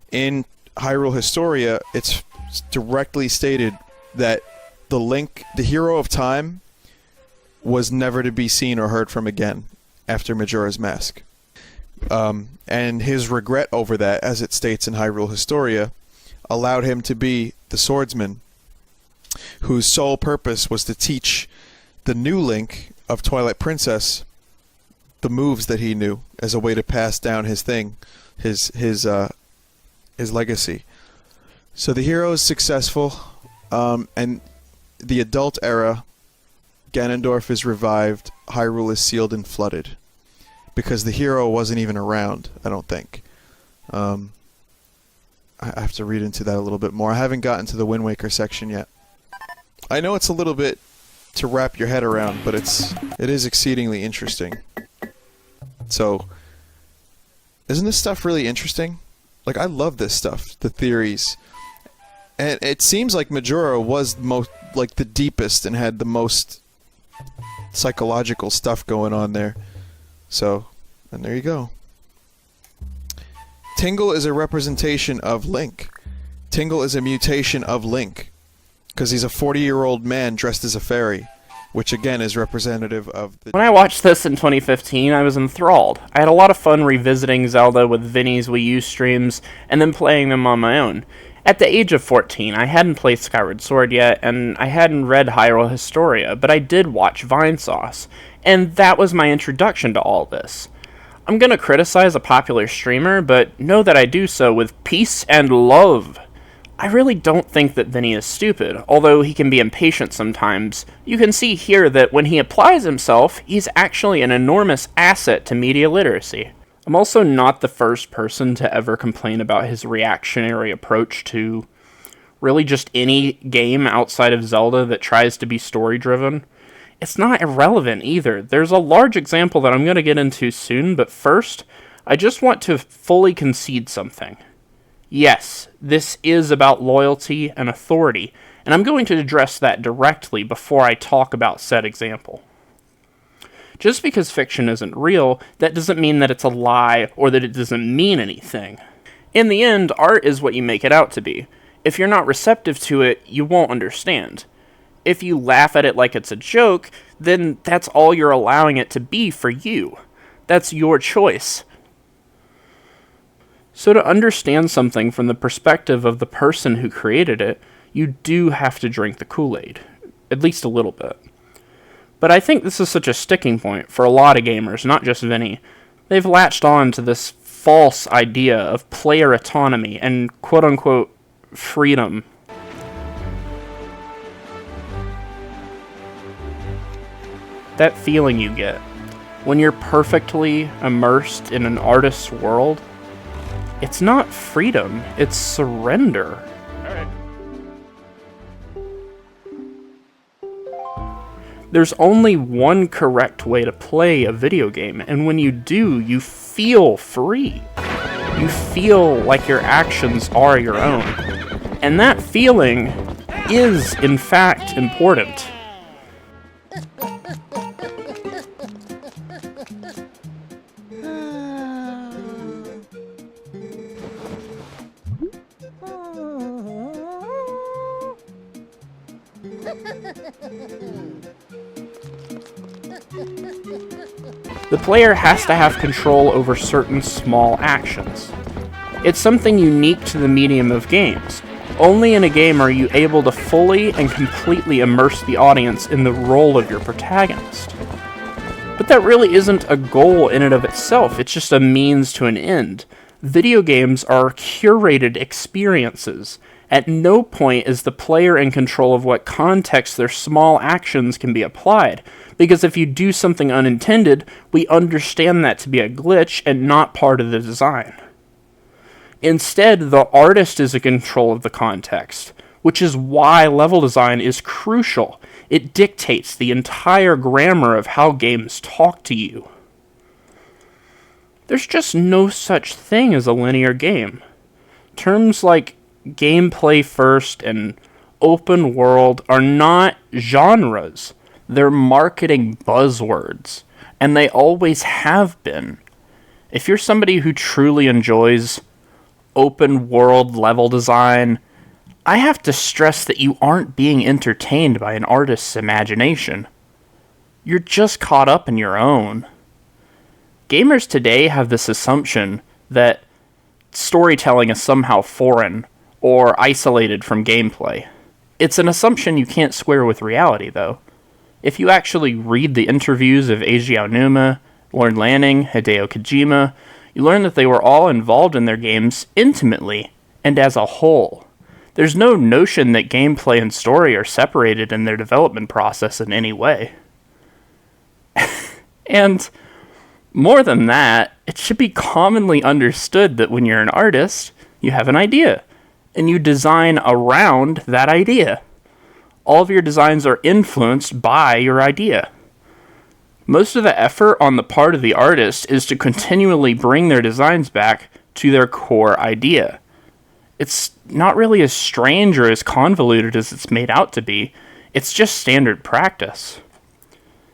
in Hyrule Historia, it's directly stated that the Hero of Time, was never to be seen or heard from again after Majora's Mask. And his regret over that, as it states in Hyrule Historia, allowed him to be the swordsman whose sole purpose was to teach the new Link of Twilight Princess the moves that he knew as a way to pass down his legacy. So the hero is successful, and the adult era, Ganondorf is revived, Hyrule is sealed and flooded. Because the hero wasn't even around, I don't think. I have to read into that a little bit more. I haven't gotten to the Wind Waker section yet. I know it's a little bit to wrap your head around, but it is exceedingly interesting. So, isn't this stuff really interesting? Like, I love this stuff, the theories. And it seems like Majora was the deepest and had the most psychological stuff going on there. So, and there you go. Tingle is a representation of Link. Tingle is a mutation of Link. Because he's a 40-year-old man dressed as a fairy. which again is representative of the... When I watched this in 2015, I was enthralled. I had a lot of fun revisiting Zelda with Vinny's Wii U streams, and then playing them on my own. At the age of 14, I hadn't played Skyward Sword yet, and I hadn't read Hyrule Historia, but I did watch Vinesauce, and that was my introduction to all this. I'm gonna criticize a popular streamer, but know that I do so with peace and love. I really don't think that Vinny is stupid, although he can be impatient sometimes. You can see here that when he applies himself, he's actually an enormous asset to media literacy. I'm also not the first person to ever complain about his reactionary approach to really just any game outside of Zelda that tries to be story-driven. It's not irrelevant either. There's a large example that I'm going to get into soon, but first, I just want to fully concede something. Yes, this is about loyalty and authority, and I'm going to address that directly before I talk about said example. Just because fiction isn't real, that doesn't mean that it's a lie or that it doesn't mean anything. In the end, art is what you make it out to be. If you're not receptive to it, you won't understand. If you laugh at it like it's a joke, then that's all you're allowing it to be for you. That's your choice. So to understand something from the perspective of the person who created it, you do have to drink the Kool-Aid. At least a little bit. But I think this is such a sticking point for a lot of gamers, not just Vinny. They've latched on to this false idea of player autonomy and quote-unquote freedom. That feeling you get when you're perfectly immersed in an artist's world, it's not freedom, it's surrender. There's only one correct way to play a video game, and when you do, you feel free. You feel like your actions are your own. And that feeling is, in fact, important. The player has to have control over certain small actions. It's something unique to the medium of games. Only in a game are you able to fully and completely immerse the audience in the role of your protagonist. But that really isn't a goal in and of itself, it's just a means to an end. Video games are curated experiences. At no point is the player in control of what context their small actions can be applied, because if you do something unintended, we understand that to be a glitch and not part of the design. Instead, the artist is in control of the context, which is why level design is crucial. It dictates the entire grammar of how games talk to you. There's just no such thing as a linear game. Terms like gameplay first and open world are not genres. They're marketing buzzwords, and they always have been. If you're somebody who truly enjoys open world level design, I have to stress that you aren't being entertained by an artist's imagination. You're just caught up in your own. Gamers today have this assumption that storytelling is somehow foreign or isolated from gameplay. It's an assumption you can't square with reality, though. If you actually read the interviews of Eiji Aonuma, Lord Lanning, Hideo Kojima, you learn that they were all involved in their games intimately and as a whole. There's no notion that gameplay and story are separated in their development process in any way. And more than that, it should be commonly understood that when you're an artist, you have an idea, and you design around that idea. All of your designs are influenced by your idea. Most of the effort on the part of the artist is to continually bring their designs back to their core idea. It's not really as strange or as convoluted as it's made out to be. It's just standard practice.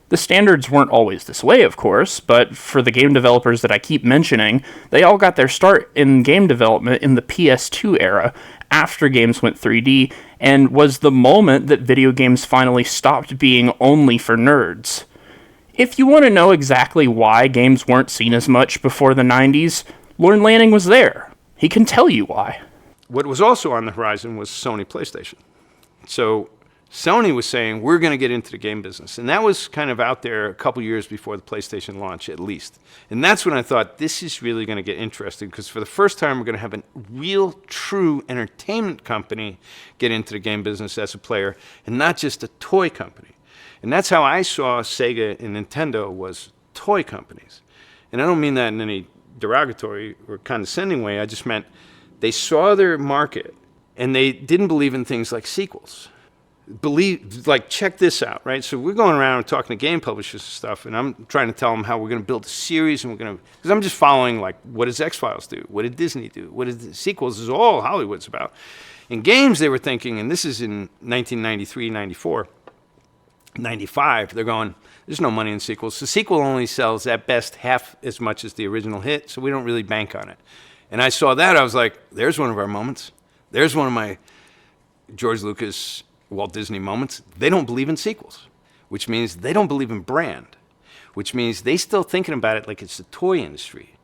The standards weren't always this way, of course, but for the game developers that I keep mentioning, they all got their start in game development in the PS2 era, after games went 3D, and was the moment that video games finally stopped being only for nerds. If you want to know exactly why games weren't seen as much before the 90s, Lorne Lanning was there. He can tell you why. What was also on the horizon was Sony PlayStation. So Sony was saying, we're going to get into the game business. And that was kind of out there a couple years before the PlayStation launch, at least. And that's when I thought, this is really going to get interesting, because for the first time, we're going to have a real, true entertainment company get into the game business as a player, and not just a toy company. And that's how I saw Sega and Nintendo, was toy companies. And I don't mean that in any derogatory or condescending way. I just meant they saw their market, and they didn't believe in things like sequels. Check this out, right? So we're going around and talking to game publishers and stuff, and I'm trying to tell them how we're going to build a series, and because I'm just following, like, what does X-Files do? What did Disney do? What did the sequels? Is all Hollywood's about. In games, they were thinking, and this is in 1993, 94, 95, they're going, there's no money in sequels. The sequel only sells at best half as much as the original hit, so we don't really bank on it. And I saw that, I was like, there's one of our moments. There's one of my George Lucas, Walt Disney moments. They don't believe in sequels, which means they don't believe in brand, which means they still thinking about it like it's the toy industry.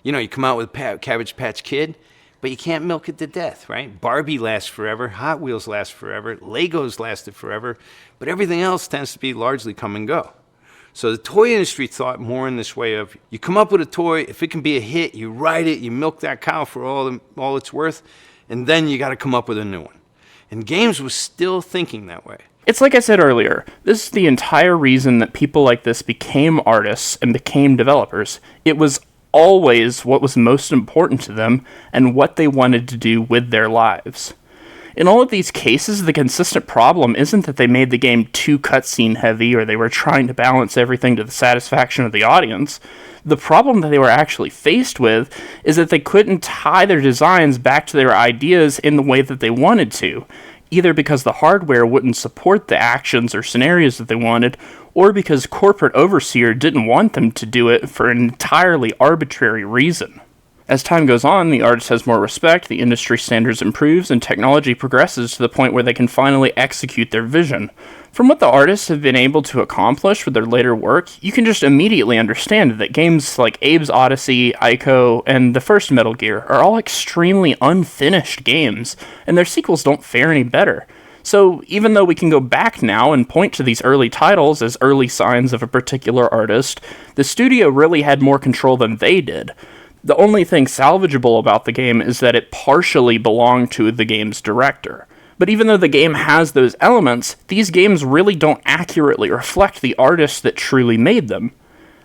You know, you come out with Cabbage Patch Kid, but you can't milk it to death, right? Barbie lasts forever, Hot Wheels lasts forever, Legos lasted forever, but everything else tends to be largely come and go. So the toy industry thought more in this way of, you come up with a toy, if it can be a hit, you ride it, you milk that cow for all it's worth, and then you got to come up with a new one. And games was still thinking that way. It's like I said earlier, this is the entire reason that people like this became artists and became developers. It was always what was most important to them and what they wanted to do with their lives. In all of these cases, the consistent problem isn't that they made the game too cutscene heavy or they were trying to balance everything to the satisfaction of the audience. The problem that they were actually faced with is that they couldn't tie their designs back to their ideas in the way that they wanted to, either because the hardware wouldn't support the actions or scenarios that they wanted, or because corporate overseer didn't want them to do it for an entirely arbitrary reason. As time goes on, the artist has more respect, the industry standards improves, and technology progresses to the point where they can finally execute their vision. From what the artists have been able to accomplish with their later work, you can just immediately understand that games like Abe's Odyssey, Ico, and the first Metal Gear are all extremely unfinished games, and their sequels don't fare any better. So even though we can go back now and point to these early titles as early signs of a particular artist, the studio really had more control than they did. The only thing salvageable about the game is that it partially belonged to the game's director. But even though the game has those elements, these games really don't accurately reflect the artists that truly made them.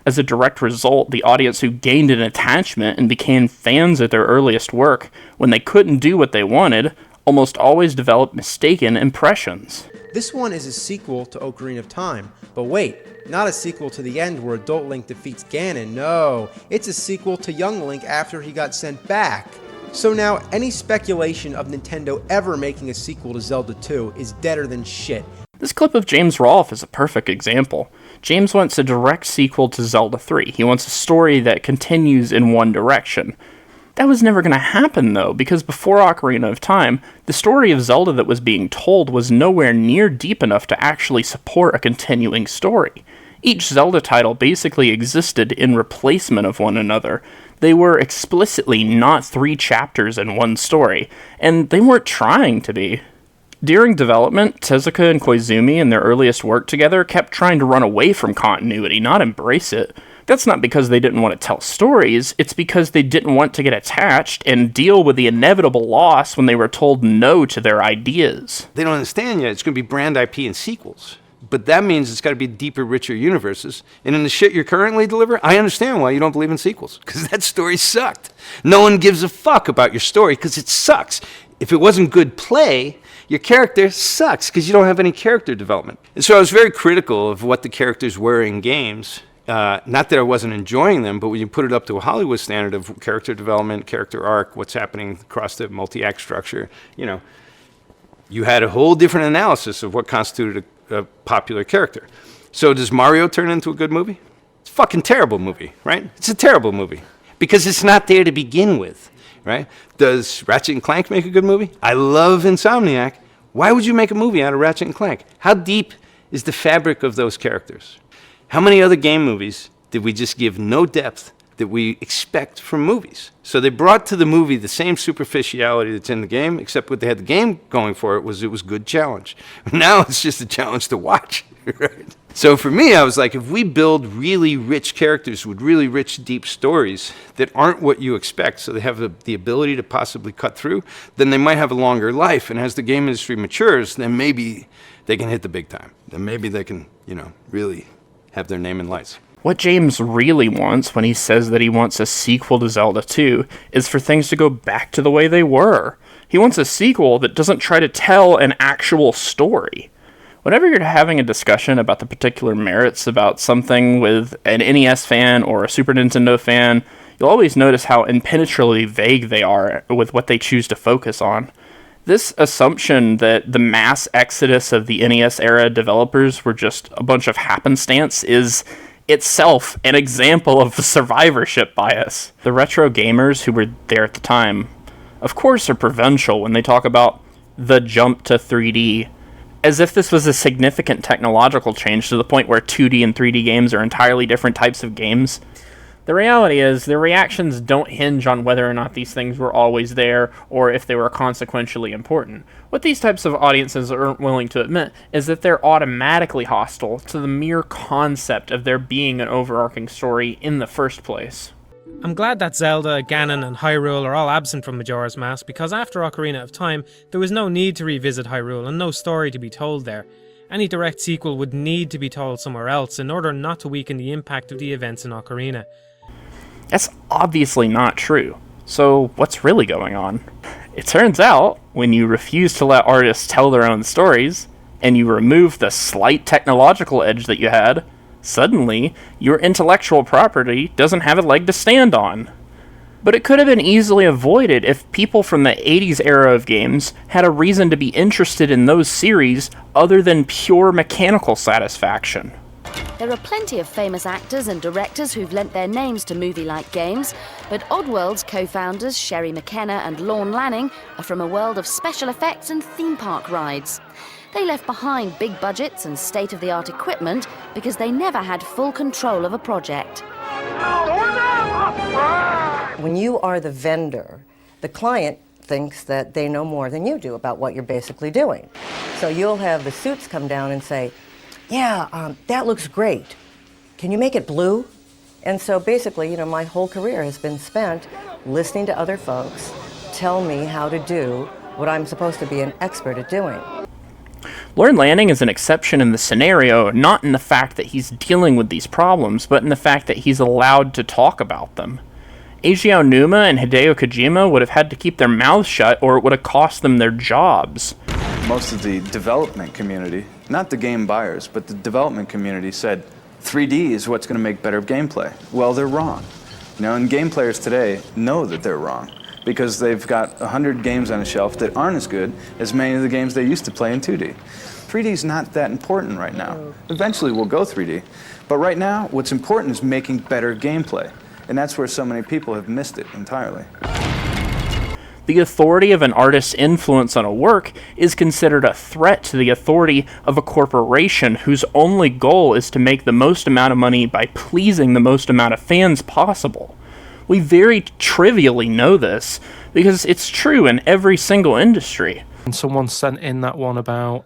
As a direct result, the audience who gained an attachment and became fans of their earliest work, when they couldn't do what they wanted, almost always developed mistaken impressions. This one is a sequel to Ocarina of Time, but wait, not a sequel to the end where adult Link defeats Ganon, no, it's a sequel to young Link after he got sent back. So now, any speculation of Nintendo ever making a sequel to Zelda 2 is deader than shit. This clip of James Rolfe is a perfect example. James wants a direct sequel to Zelda 3. He wants a story that continues in one direction. That was never going to happen, though, because before Ocarina of Time, the story of Zelda that was being told was nowhere near deep enough to actually support a continuing story. Each Zelda title basically existed in replacement of one another. They were explicitly not 3 chapters in one story, and they weren't trying to be. During development, Tezuka and Koizumi in their earliest work together kept trying to run away from continuity, not embrace it. That's not because they didn't want to tell stories, it's because they didn't want to get attached and deal with the inevitable loss when they were told no to their ideas. They don't understand yet, it's going to be brand IP and sequels. But that means it's got to be deeper, richer universes. And in the shit you're currently delivering, I understand why you don't believe in sequels. Because that story sucked. No one gives a fuck about your story because it sucks. If it wasn't good play, your character sucks because you don't have any character development. And so I was very critical of what the characters were in games. Not that I wasn't enjoying them, but when you put it up to a Hollywood standard of character development, character arc, what's happening across the multi-act structure, you know, you had a whole different analysis of what constituted a popular character. So does Mario turn into a good movie? It's a fucking terrible movie, right? It's a terrible movie because it's not there to begin with, right? Does Ratchet and Clank make a good movie? I love Insomniac. Why would you make a movie out of Ratchet and Clank? How deep is the fabric of those characters? How many other game movies did we just give no depth that we expect from movies? So they brought to the movie the same superficiality that's in the game, except what they had the game going for it was good challenge. Now it's just a challenge to watch, right? So for me, I was like, if we build really rich characters with really rich, deep stories that aren't what you expect, so they have the ability to possibly cut through, then they might have a longer life. And as the game industry matures, then maybe they can hit the big time. Then maybe they can, really have their name in lights. What James really wants when he says that he wants a sequel to Zelda 2 is for things to go back to the way they were. He wants a sequel that doesn't try to tell an actual story. Whenever you're having a discussion about the particular merits about something with an NES fan or a Super Nintendo fan, you'll always notice how impenetrably vague they are with what they choose to focus on. This assumption that the mass exodus of the NES-era developers were just a bunch of happenstance is itself an example of survivorship bias. The retro gamers who were there at the time, of course, are provincial when they talk about the jump to 3D, as if this was a significant technological change to the point where 2D and 3D games are entirely different types of games. The reality is, their reactions don't hinge on whether or not these things were always there, or if they were consequentially important. What these types of audiences aren't willing to admit is that they're automatically hostile to the mere concept of there being an overarching story in the first place. I'm glad that Zelda, Ganon and Hyrule are all absent from Majora's Mask, because after Ocarina of Time, there was no need to revisit Hyrule and no story to be told there. Any direct sequel would need to be told somewhere else in order not to weaken the impact of the events in Ocarina. That's obviously not true. So what's really going on? It turns out, when you refuse to let artists tell their own stories, and you remove the slight technological edge that you had, suddenly, your intellectual property doesn't have a leg to stand on. But it could have been easily avoided if people from the 80s era of games had a reason to be interested in those series other than pure mechanical satisfaction. There are plenty of famous actors and directors who've lent their names to movie-like games, but Oddworld's co-founders Sherry McKenna and Lorne Lanning are from a world of special effects and theme park rides. They left behind big budgets and state-of-the-art equipment because they never had full control of a project. When you are the vendor, the client thinks that they know more than you do about what you're basically doing. So you'll have the suits come down and say, yeah, that looks great. Can you make it blue? And so basically, my whole career has been spent listening to other folks tell me how to do what I'm supposed to be an expert at doing. Lorne Lanning is an exception in the scenario, not in the fact that he's dealing with these problems, but in the fact that he's allowed to talk about them. Eiji Aonuma and Hideo Kojima would have had to keep their mouths shut, or it would have cost them their jobs. Most of the development community, not the game buyers, but the development community said 3D is what's going to make better gameplay. Well, they're wrong. And game players today know that they're wrong because they've got 100 games on a shelf that aren't as good as many of the games they used to play in 2D. 3D is not that important right now. Eventually we'll go 3D, but right now what's important is making better gameplay, and that's where so many people have missed it entirely. The authority of an artist's influence on a work is considered a threat to the authority of a corporation whose only goal is to make the most amount of money by pleasing the most amount of fans possible. We very trivially know this, because it's true in every single industry. And someone sent in that one about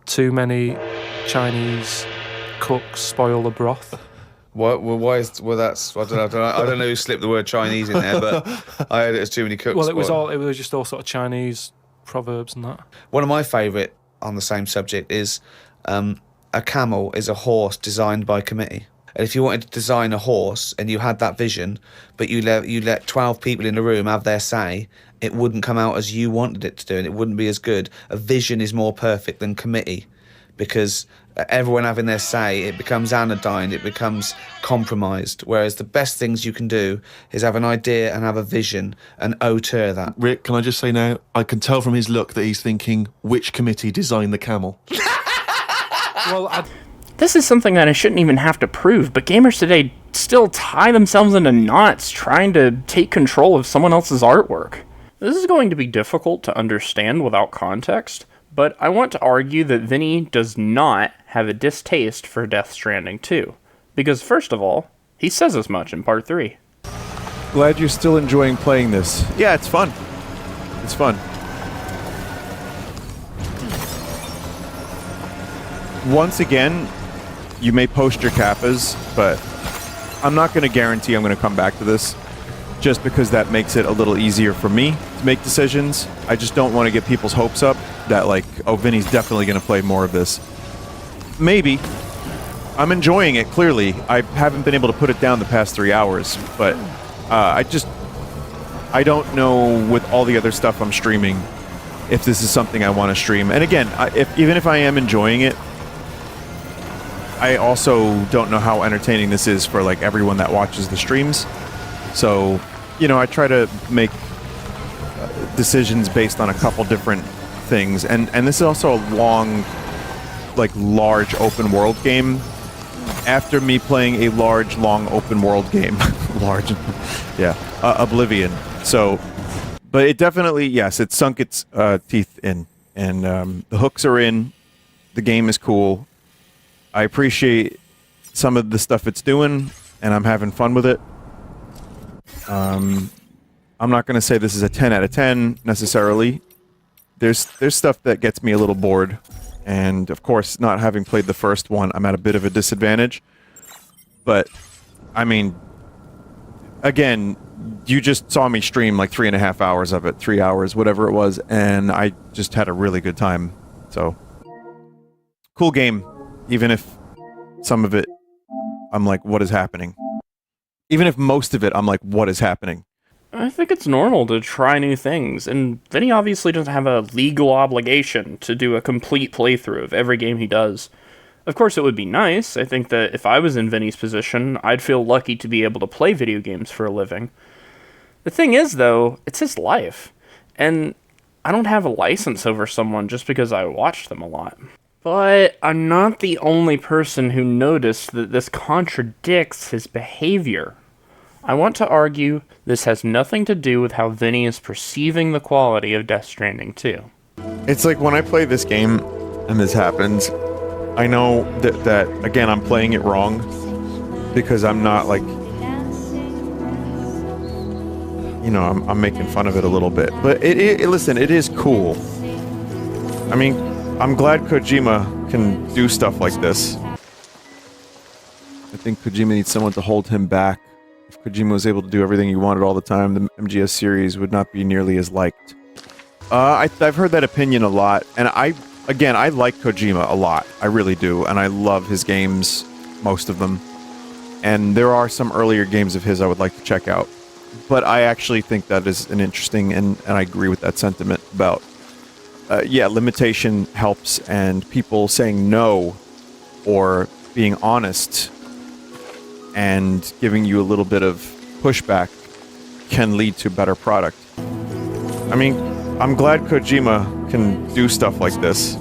too many Chinese cooks spoil the broth. Why is that's I don't know who slipped the word Chinese in there, but I heard it as too many cooks. Well, it was just all sort of Chinese proverbs and that. One of my favourite on the same subject is a camel is a horse designed by committee. And if you wanted to design a horse and you had that vision, but you let 12 people in the room have their say, it wouldn't come out as you wanted it to do, and it wouldn't be as good. A vision is more perfect than committee, because everyone having their say, it becomes anodyne, it becomes compromised. Whereas the best things you can do is have an idea and have a vision and auteur that. Rick, can I just say now, I can tell from his look that he's thinking, which committee designed the camel? This is something that I shouldn't even have to prove, but gamers today still tie themselves into knots trying to take control of someone else's artwork. This is going to be difficult to understand without context, but I want to argue that Vinny does not have a distaste for Death Stranding 2. Because first of all, he says as much in Part 3. Glad you're still enjoying playing this. Yeah, it's fun. It's fun. Once again, you may post your kappas, but I'm not going to guarantee I'm going to come back to this, just because that makes it a little easier for me to make decisions. I just don't want to get people's hopes up that, like, oh, Vinny's definitely going to play more of this. Maybe. I'm enjoying it, clearly. I haven't been able to put it down the past 3 hours, but I don't know with all the other stuff I'm streaming if this is something I want to stream. And again, even if I am enjoying it, I also don't know how entertaining this is for, like, everyone that watches the streams. So, you know, I try to make decisions based on a couple different things. And this is also a long, like, large open world game. After me playing a large, long open world game. Large. Yeah. Oblivion. So, but it definitely, yes, it sunk its teeth in. And the hooks are in. The game is cool. I appreciate some of the stuff it's doing, and I'm having fun with it. I'm not going to say this is a 10 out of 10 necessarily. There's stuff that gets me a little bored, and of course, not having played the first one, I'm at a bit of a disadvantage. But I mean, again, you just saw me stream like 3.5 hours of it, 3 hours, whatever it was, and I just had a really good time. So, cool game. Even if some of it, I'm like, what is happening? Even if most of it, I'm like, what is happening? I think it's normal to try new things, and Vinny obviously doesn't have a legal obligation to do a complete playthrough of every game he does. Of course, it would be nice. I think that if I was in Vinny's position, I'd feel lucky to be able to play video games for a living. The thing is, though, it's his life, and I don't have a license over someone just because I watch them a lot. But I'm not the only person who noticed that this contradicts his behavior. I want to argue this has nothing to do with how Vinny is perceiving the quality of Death Stranding 2. It's like when I play this game and this happens, I know that again, I'm playing it wrong because I'm not like, you know, I'm making fun of it a little bit. But listen, it is cool. I mean, I'm glad Kojima can do stuff like this. I think Kojima needs someone to hold him back. If Kojima was able to do everything he wanted all the time, the MGS series would not be nearly as liked. I've heard that opinion a lot, and I like Kojima a lot. I really do, and I love his games, most of them. And there are some earlier games of his I would like to check out. But I actually think that is an interesting, and I agree with that sentiment about yeah, limitation helps, and people saying no or being honest and giving you a little bit of pushback can lead to better product. I mean, I'm glad Kojima can do stuff like this.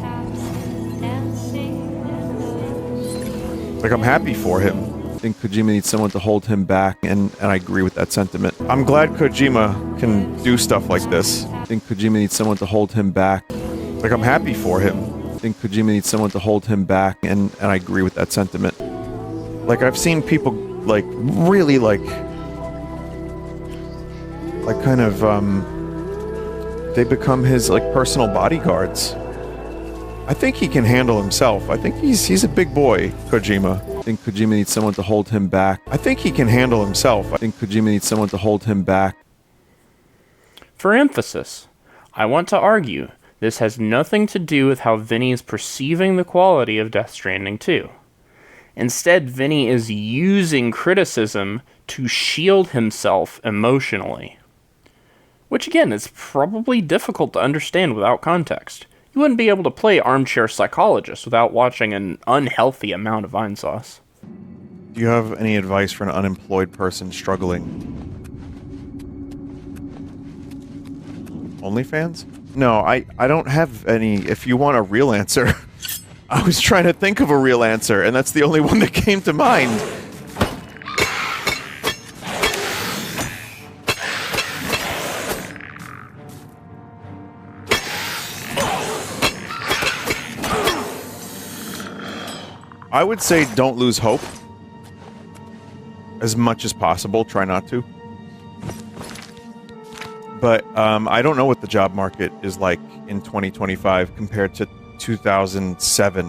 Like, I'm happy for him. I think Kojima needs someone to hold him back, and I agree with that sentiment. I'm glad Kojima can do stuff like this. I think Kojima needs someone to hold him back. Like, I'm happy for him. I think Kojima needs someone to hold him back, and I agree with that sentiment. Like, I've seen people, like, really, like kind of, they become his, like, personal bodyguards. I think he can handle himself. I think he's a big boy, Kojima. I think Kojima needs someone to hold him back. I think he can handle himself. I think Kojima needs someone to hold him back. For emphasis, I want to argue this has nothing to do with how Vinny is perceiving the quality of Death Stranding 2. Instead, Vinny is using criticism to shield himself emotionally. Which again is probably difficult to understand without context. You wouldn't be able to play Armchair Psychologist without watching an unhealthy amount of vinesauce. Do you have any advice for an unemployed person struggling? OnlyFans? No, I don't have any. If you want a real answer, I was trying to think of a real answer, and that's the only one that came to mind. I would say don't lose hope. As much as possible, try not to. But I don't know what the job market is like in 2025 compared to 2007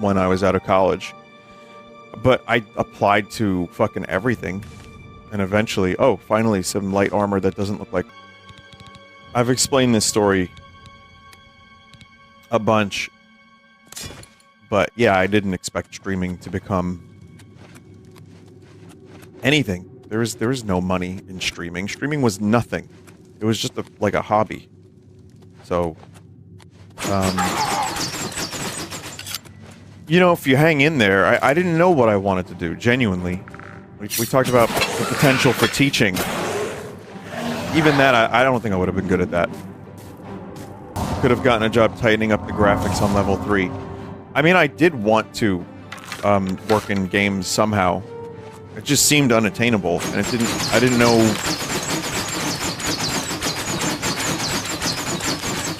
when I was out of college. But I applied to fucking everything. And eventually, oh, finally some light armor that doesn't look like... I've explained this story a bunch. But yeah, I didn't expect streaming to become anything. There is no money in streaming. Streaming was nothing. It was just like a hobby. So, you know, if you hang in there, I didn't know what I wanted to do, genuinely. We talked about the potential for teaching. Even that, I don't think I would have been good at that. Could have gotten a job tightening up the graphics on level 3. I mean, I did want to work in games somehow. It just seemed unattainable, and I didn't know...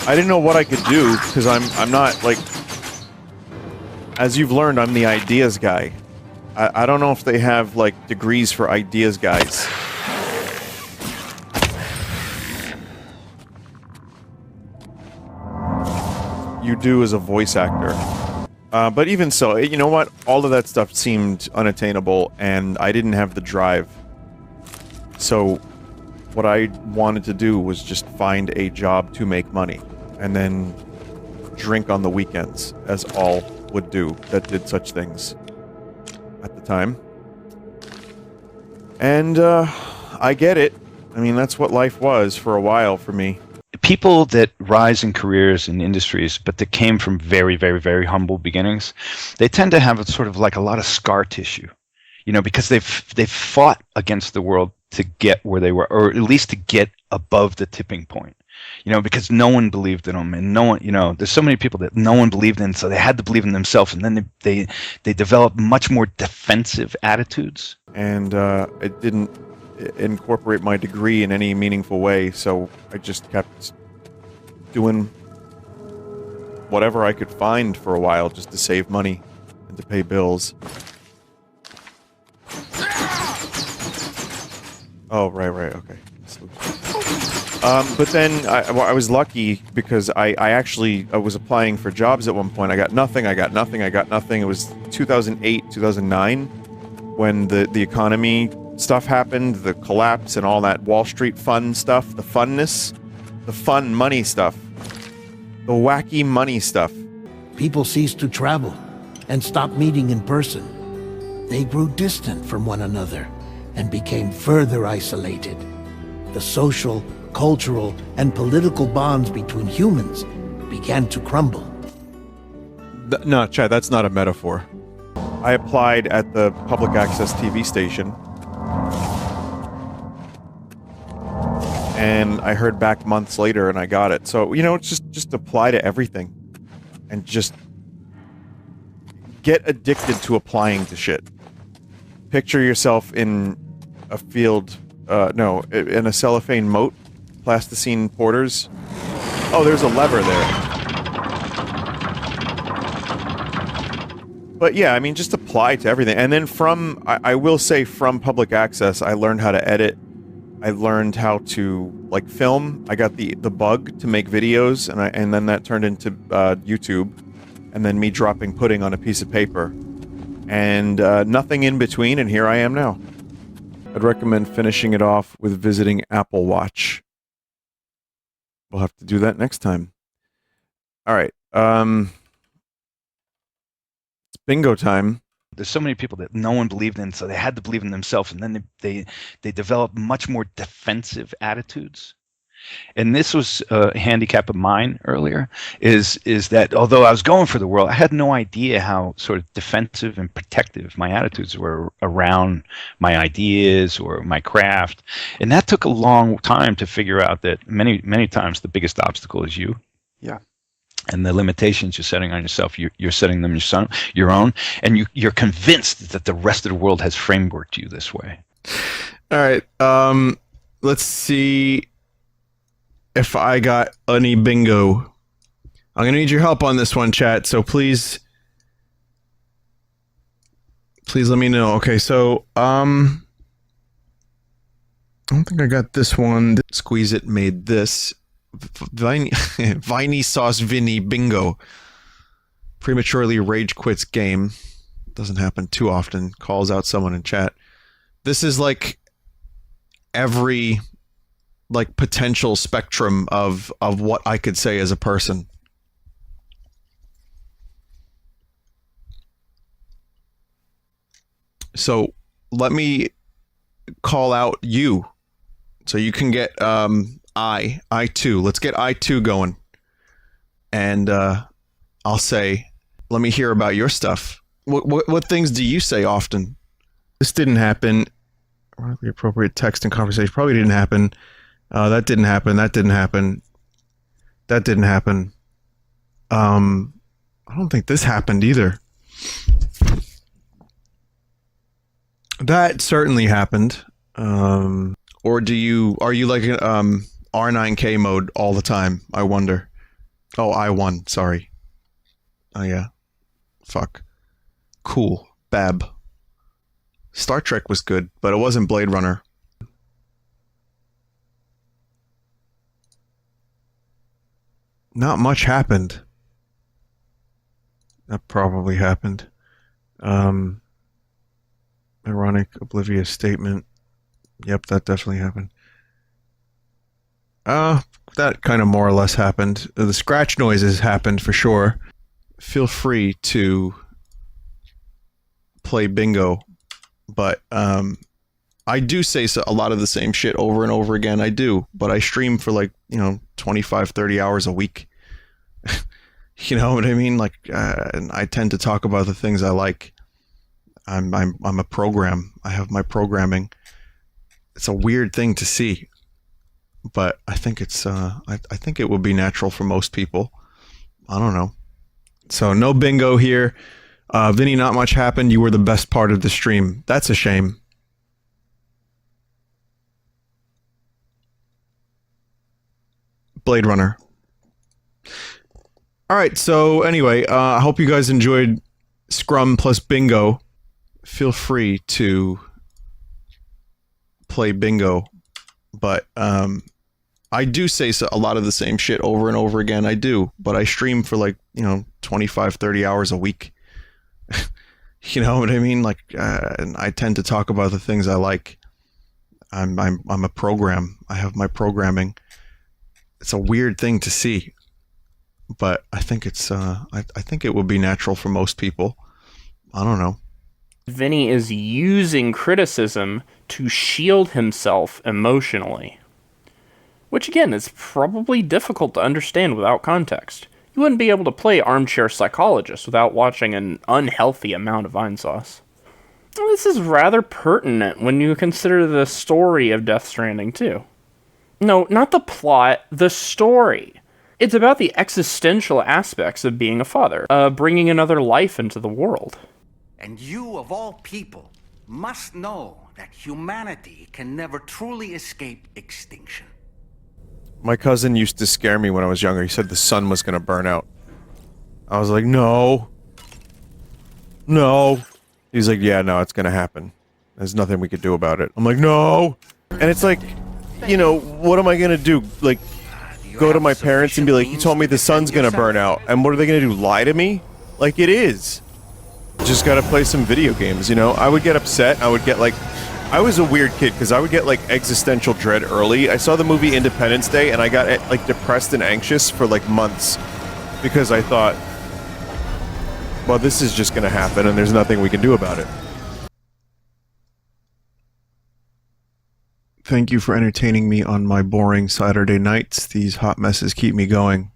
I didn't know what I could do, because I'm not, like... As you've learned, I'm the ideas guy. I don't know if they have, like, degrees for ideas guys. You do as a voice actor. But even so, you know what? All of that stuff seemed unattainable, and I didn't have the drive. So, what I wanted to do was just find a job to make money, and then drink on the weekends, as all would do that did such things at the time. And, I get it. I mean, that's what life was for a while for me. People that rise in careers in industries, but that came from very, very, very humble beginnings, they tend to have sort of like a lot of scar tissue, you know, because they've fought against the world to get where they were, or at least to get above the tipping point, you know, because no one believed in them, and no one, you know, there's so many people that no one believed in, so they had to believe in themselves, and then they developed much more defensive attitudes. And it didn't incorporate my degree in any meaningful way, so I just kept doing whatever I could find for a while just to save money and to pay bills. Oh, right, okay. But then I was lucky because I was applying for jobs at one point. I got nothing. It was 2008, 2009 when the economy stuff happened, the collapse and all that Wall Street fun stuff, the funness, the fun money stuff, the wacky money stuff. People ceased to travel and stopped meeting in person. They grew distant from one another and became further isolated. The social, cultural, and political bonds between humans began to crumble. No, Chad, that's not a metaphor. I applied at the public access TV station. And I heard back months later and I got it. So, you know, it's just apply to everything. And just get addicted to applying to shit. Picture yourself in a field, in a cellophane moat, plasticine porters. Oh, there's a lever there. But yeah, I mean, just apply to everything. And then I will say from public access, I learned how to edit. I learned how to, like, film. I got the bug to make videos, and then that turned into YouTube. And then me dropping pudding on a piece of paper. And nothing in between, and here I am now. I'd recommend finishing it off with visiting Apple Watch. We'll have to do that next time. All right. It's bingo time. There's so many people that no one believed in, so they had to believe in themselves, and then they developed much more defensive attitudes. And this was a handicap of mine earlier, is that although I was going for the world, I had no idea how sort of defensive and protective my attitudes were around my ideas or my craft. And that took a long time to figure out that many times the biggest obstacle is you. Yeah. And the limitations you're setting on yourself, you're setting them your own, and you're convinced that the rest of the world has frameworked you this way. All right. Let's see if I got any bingo. I'm going to need your help on this one, chat, so please Please let me know. Okay, so, I don't think I got this one. Squeeze It made this. Vinesauce Vinny bingo. Prematurely rage quits game. Doesn't happen too often. Calls out someone in chat. This is like every like potential spectrum of what I could say as a person. So let me call out you. So you can get I2. Let's get I2 going. And I'll say, let me hear about your stuff. What things do you say often? This didn't happen. What are the appropriate text and conversation? Probably didn't happen. That didn't happen. That didn't happen. That didn't happen. I don't think this happened either. That certainly happened. Or are you like R9K mode all the time? I wonder. Oh, I won. Sorry. Oh yeah. Fuck. Cool. Bab. Star Trek was good, but it wasn't Blade Runner. Not much happened. That probably happened. Ironic, oblivious statement. Yep, that definitely happened. That kind of more or less happened. The scratch noises happened for sure. Feel free to play bingo, but I do say a lot of the same shit over and over again. I do, but I stream for like, 25, 30 hours a week. You know what I mean? Like, and I tend to talk about the things I like. I'm a program. I have my programming. It's a weird thing to see, but I think it's I think it would be natural for most people. I don't know. So no bingo here. Vinny, not much happened. You were the best part of the stream. That's a shame. Blade Runner. All right. So anyway, I hope you guys enjoyed Scrum plus bingo. Feel free to play bingo, but I do say a lot of the same shit over and over again. I do, but I stream for like 25, 30 hours a week. You know what I mean? Like, and I tend to talk about the things I like. I'm a program. I have my programming. It's a weird thing to see, but I think it's I think it would be natural for most people. I don't know. Vinny is using criticism to shield himself emotionally. Which again is probably difficult to understand without context. You wouldn't be able to play Armchair Psychologist without watching an unhealthy amount of vinesauce. This is rather pertinent when you consider the story of Death Stranding too. No, not the plot, the story. It's about the existential aspects of being a father, bringing another life into the world. And you, of all people, must know that humanity can never truly escape extinction. My cousin used to scare me when I was younger. He said the sun was going to burn out. I was like, no. No. He's like, yeah, no, it's going to happen. There's nothing we could do about it. I'm like, no. And it's like, what am I going to do? Like, go to my parents and be like, you told me the sun's going to burn out. And what are they going to do? Lie to me? Like, it is. Just gotta play some video games, I would get upset. I would get like, I was a weird kid because I would get like existential dread early. I saw the movie Independence Day and I got like depressed and anxious for like months because I thought, well, this is just gonna happen and there's nothing we can do about it. Thank you for entertaining me on my boring Saturday nights. These hot messes keep me going.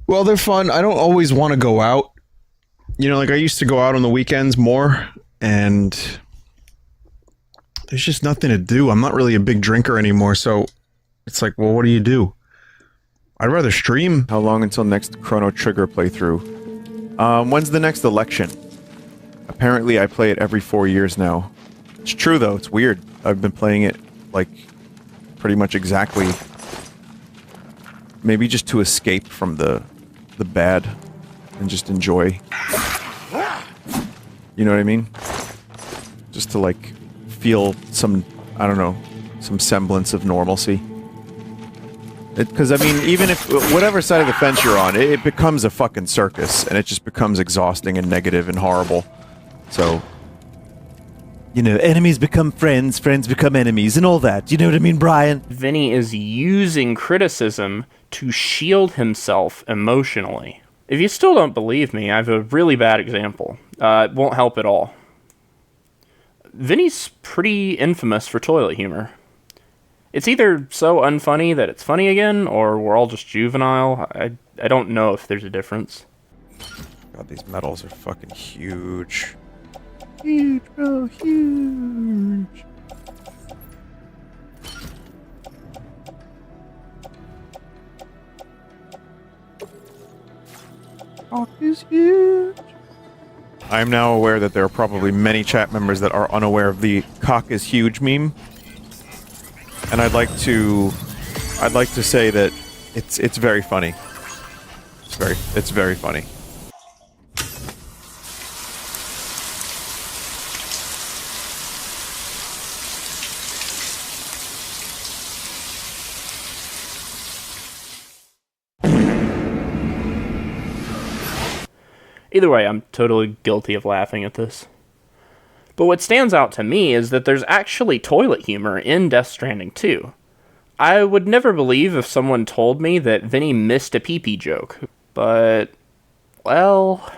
Well, they're fun. I don't always want to go out. Like I used to go out on the weekends more, and there's just nothing to do. I'm not really a big drinker anymore, so it's like, well, what do you do? I'd rather stream. How long until next Chrono Trigger playthrough? When's the next election? Apparently I play it every 4 years now. It's true though, it's weird. I've been playing it, like, pretty much exactly. Maybe just to escape from the bad. And just enjoy. You know what I mean? Just to, like, feel some, I don't know, some semblance of normalcy. Because, I mean, even if, whatever side of the fence you're on, it becomes a fucking circus, and it just becomes exhausting and negative and horrible. So, you know, enemies become friends, friends become enemies, and all that. You know what I mean, Brian? Vinny is using criticism to shield himself emotionally. If you still don't believe me, I have a really bad example. It won't help at all. Vinny's pretty infamous for toilet humor. It's either so unfunny that it's funny again, or we're all just juvenile. I don't know if there's a difference. God, these medals are fucking huge. Huge, bro, huge. Cock is huge. I am now aware that there are probably many chat members that are unaware of the cock is huge meme. And I'd like to say that it's very funny. It's very funny. Either way, I'm totally guilty of laughing at this. But what stands out to me is that there's actually toilet humor in Death Stranding 2. I would never believe if someone told me that Vinny missed a pee-pee joke, but, well...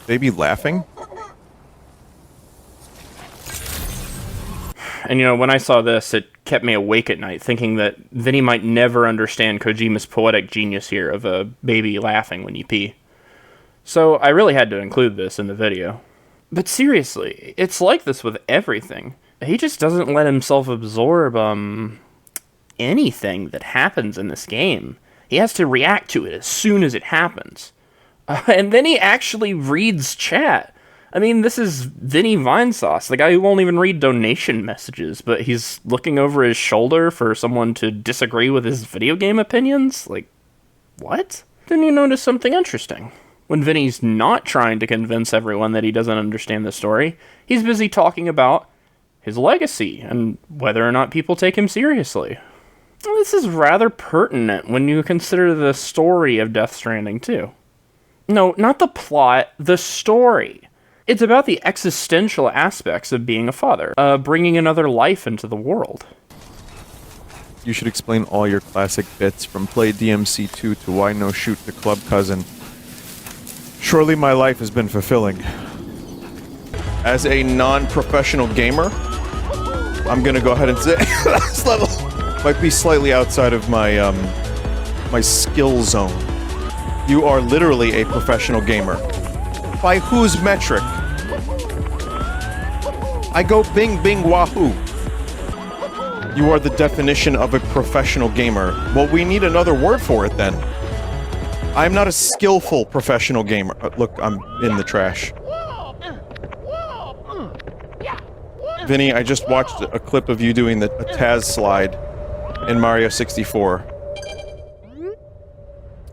They be laughing? And, you know, when I saw this, it kept me awake at night, thinking that Vinny might never understand Kojima's poetic genius here of a baby laughing when you pee. So I really had to include this in the video. But seriously, it's like this with everything. He just doesn't let himself absorb, anything that happens in this game. He has to react to it as soon as it happens. And then he actually reads chat. I mean, this is Vinny Vinesauce, the guy who won't even read donation messages, but he's looking over his shoulder for someone to disagree with his video game opinions? Like, what? Then you notice something interesting. When Vinny's not trying to convince everyone that he doesn't understand the story, he's busy talking about his legacy and whether or not people take him seriously. This is rather pertinent when you consider the story of Death Stranding 2. No, not the plot, the story. It's about the existential aspects of being a father, bringing another life into the world. You should explain all your classic bits, from play DMC2 to why no shoot the club cousin. Surely my life has been fulfilling. As a non-professional gamer, I'm gonna go ahead and say this level might be slightly outside of my my skill zone. You are literally a professional gamer. By whose metric? I go bing bing wahoo. You are the definition of a professional gamer. Well, we need another word for it then. I'm not a skillful professional gamer. Look, I'm in the trash. Vinny, I just watched a clip of you doing a Taz slide in Mario 64.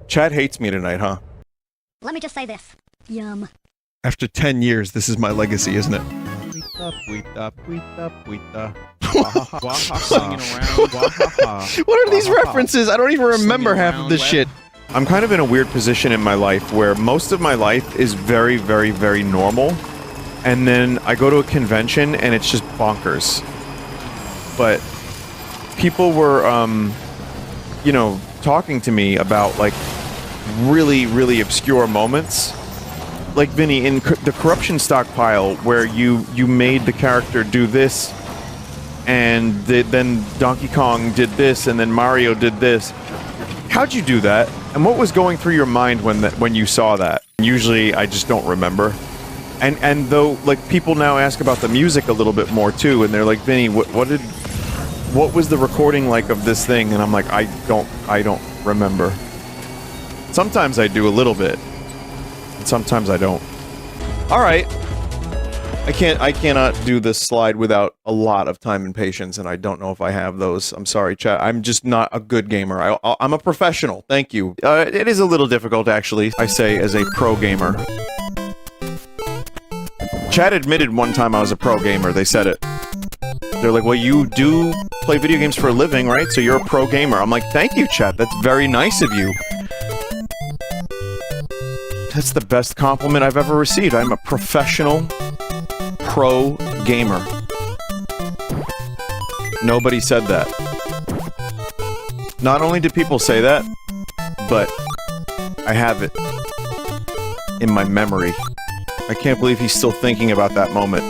Chad hates me tonight, huh? Let me just say this. Yum. After 10 years, this is my legacy, isn't it? What are these references? I don't even remember half of this shit. I'm kind of in a weird position in my life where most of my life is very, very, very normal. And then I go to a convention and it's just bonkers. But people were, you know, talking to me about, like, really, really obscure moments. Like, Vinny, in the corruption stockpile, where you made the character do this, and then Donkey Kong did this, and then Mario did this. How'd you do that? And what was going through your mind when you saw that? Usually, I just don't remember. And though, like, people now ask about the music a little bit more too, and they're like, Vinny, what was the recording like of this thing? And I'm like, I don't remember. Sometimes I do a little bit, and sometimes I don't. All right. I cannot do this slide without a lot of time and patience, and I don't know if I have those. I'm sorry, chat. I'm just not a good gamer. I'm a professional. Thank you. It is a little difficult, actually, I say, as a pro gamer. Chat admitted one time I was a pro gamer. They said it. They're like, well, you do play video games for a living, right? So you're a pro gamer. I'm like, thank you, chat. That's very nice of you. That's the best compliment I've ever received. I'm a professional pro gamer. Nobody said that. Not only did people say that, but I have it in my memory. I can't believe he's still thinking about that moment.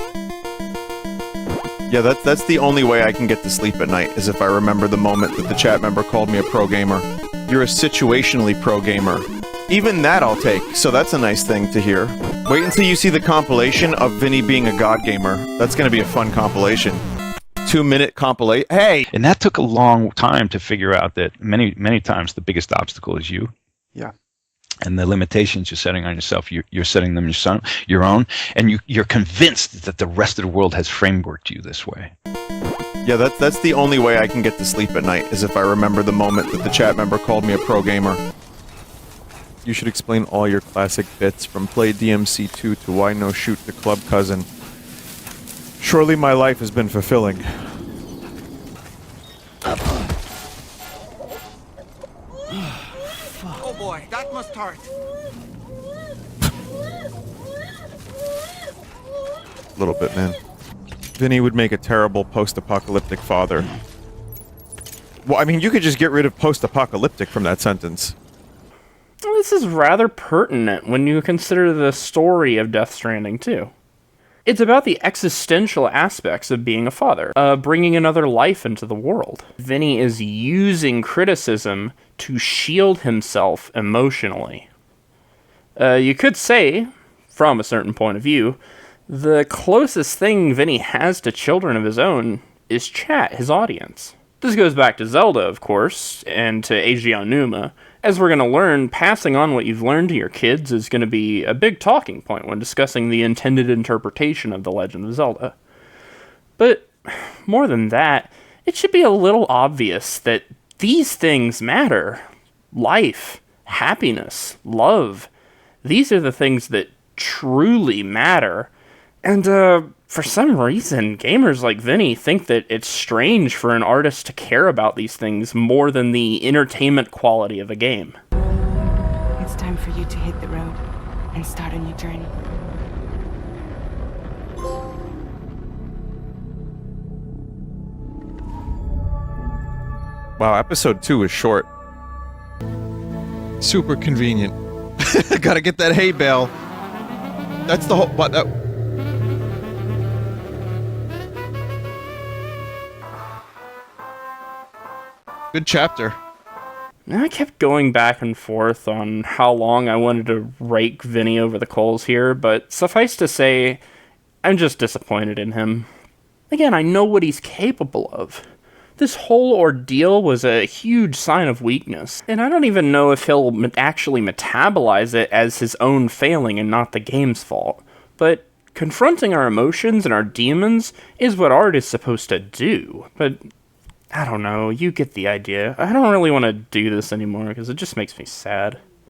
Yeah, that's the only way I can get to sleep at night, is if I remember the moment that the chat member called me a pro gamer. You're a situationally pro gamer. Even that I'll take, so that's a nice thing to hear. Wait until you see the compilation of Vinny being a god gamer. That's gonna be a fun compilation. 2-minute compilation. Hey! And that took a long time to figure out that many times the biggest obstacle is you. Yeah. And the limitations you're setting on yourself, you're setting them your own, and you're convinced that the rest of the world has frameworked you this way. Yeah, that's the only way I can get to sleep at night, is if I remember the moment that the chat member called me a pro gamer. You should explain all your classic bits, from play DMC2 to why no shoot the club cousin. Surely my life has been fulfilling. Oh boy, that must hurt. A little bit, man. Vinny would make a terrible post-apocalyptic father. Well, I mean, you could just get rid of post-apocalyptic from that sentence. This is rather pertinent when you consider the story of Death Stranding, too. It's about the existential aspects of being a father, bringing another life into the world. Vinny is using criticism to shield himself emotionally. You could say, from a certain point of view, the closest thing Vinny has to children of his own is chat, his audience. This goes back to Zelda, of course, and to Eiji Aonuma. As we're going to learn, passing on what you've learned to your kids is going to be a big talking point when discussing the intended interpretation of The Legend of Zelda. But more than that, it should be a little obvious that these things matter. Life, happiness, love. These are the things that truly matter. And, for some reason, gamers like Vinny think that it's strange for an artist to care about these things more than the entertainment quality of a game. It's time for you to hit the road and start a new journey. Wow, episode 2 is short. Super convenient. Gotta get that hay bale. That's the whole... What, that... Good chapter. I kept going back and forth on how long I wanted to rake Vinny over the coals here, but suffice to say, I'm just disappointed in him. Again, I know what he's capable of. This whole ordeal was a huge sign of weakness, and I don't even know if he'll actually metabolize it as his own failing and not the game's fault. But confronting our emotions and our demons is what art is supposed to do, but... I don't know, you get the idea. I don't really want to do this anymore because it just makes me sad.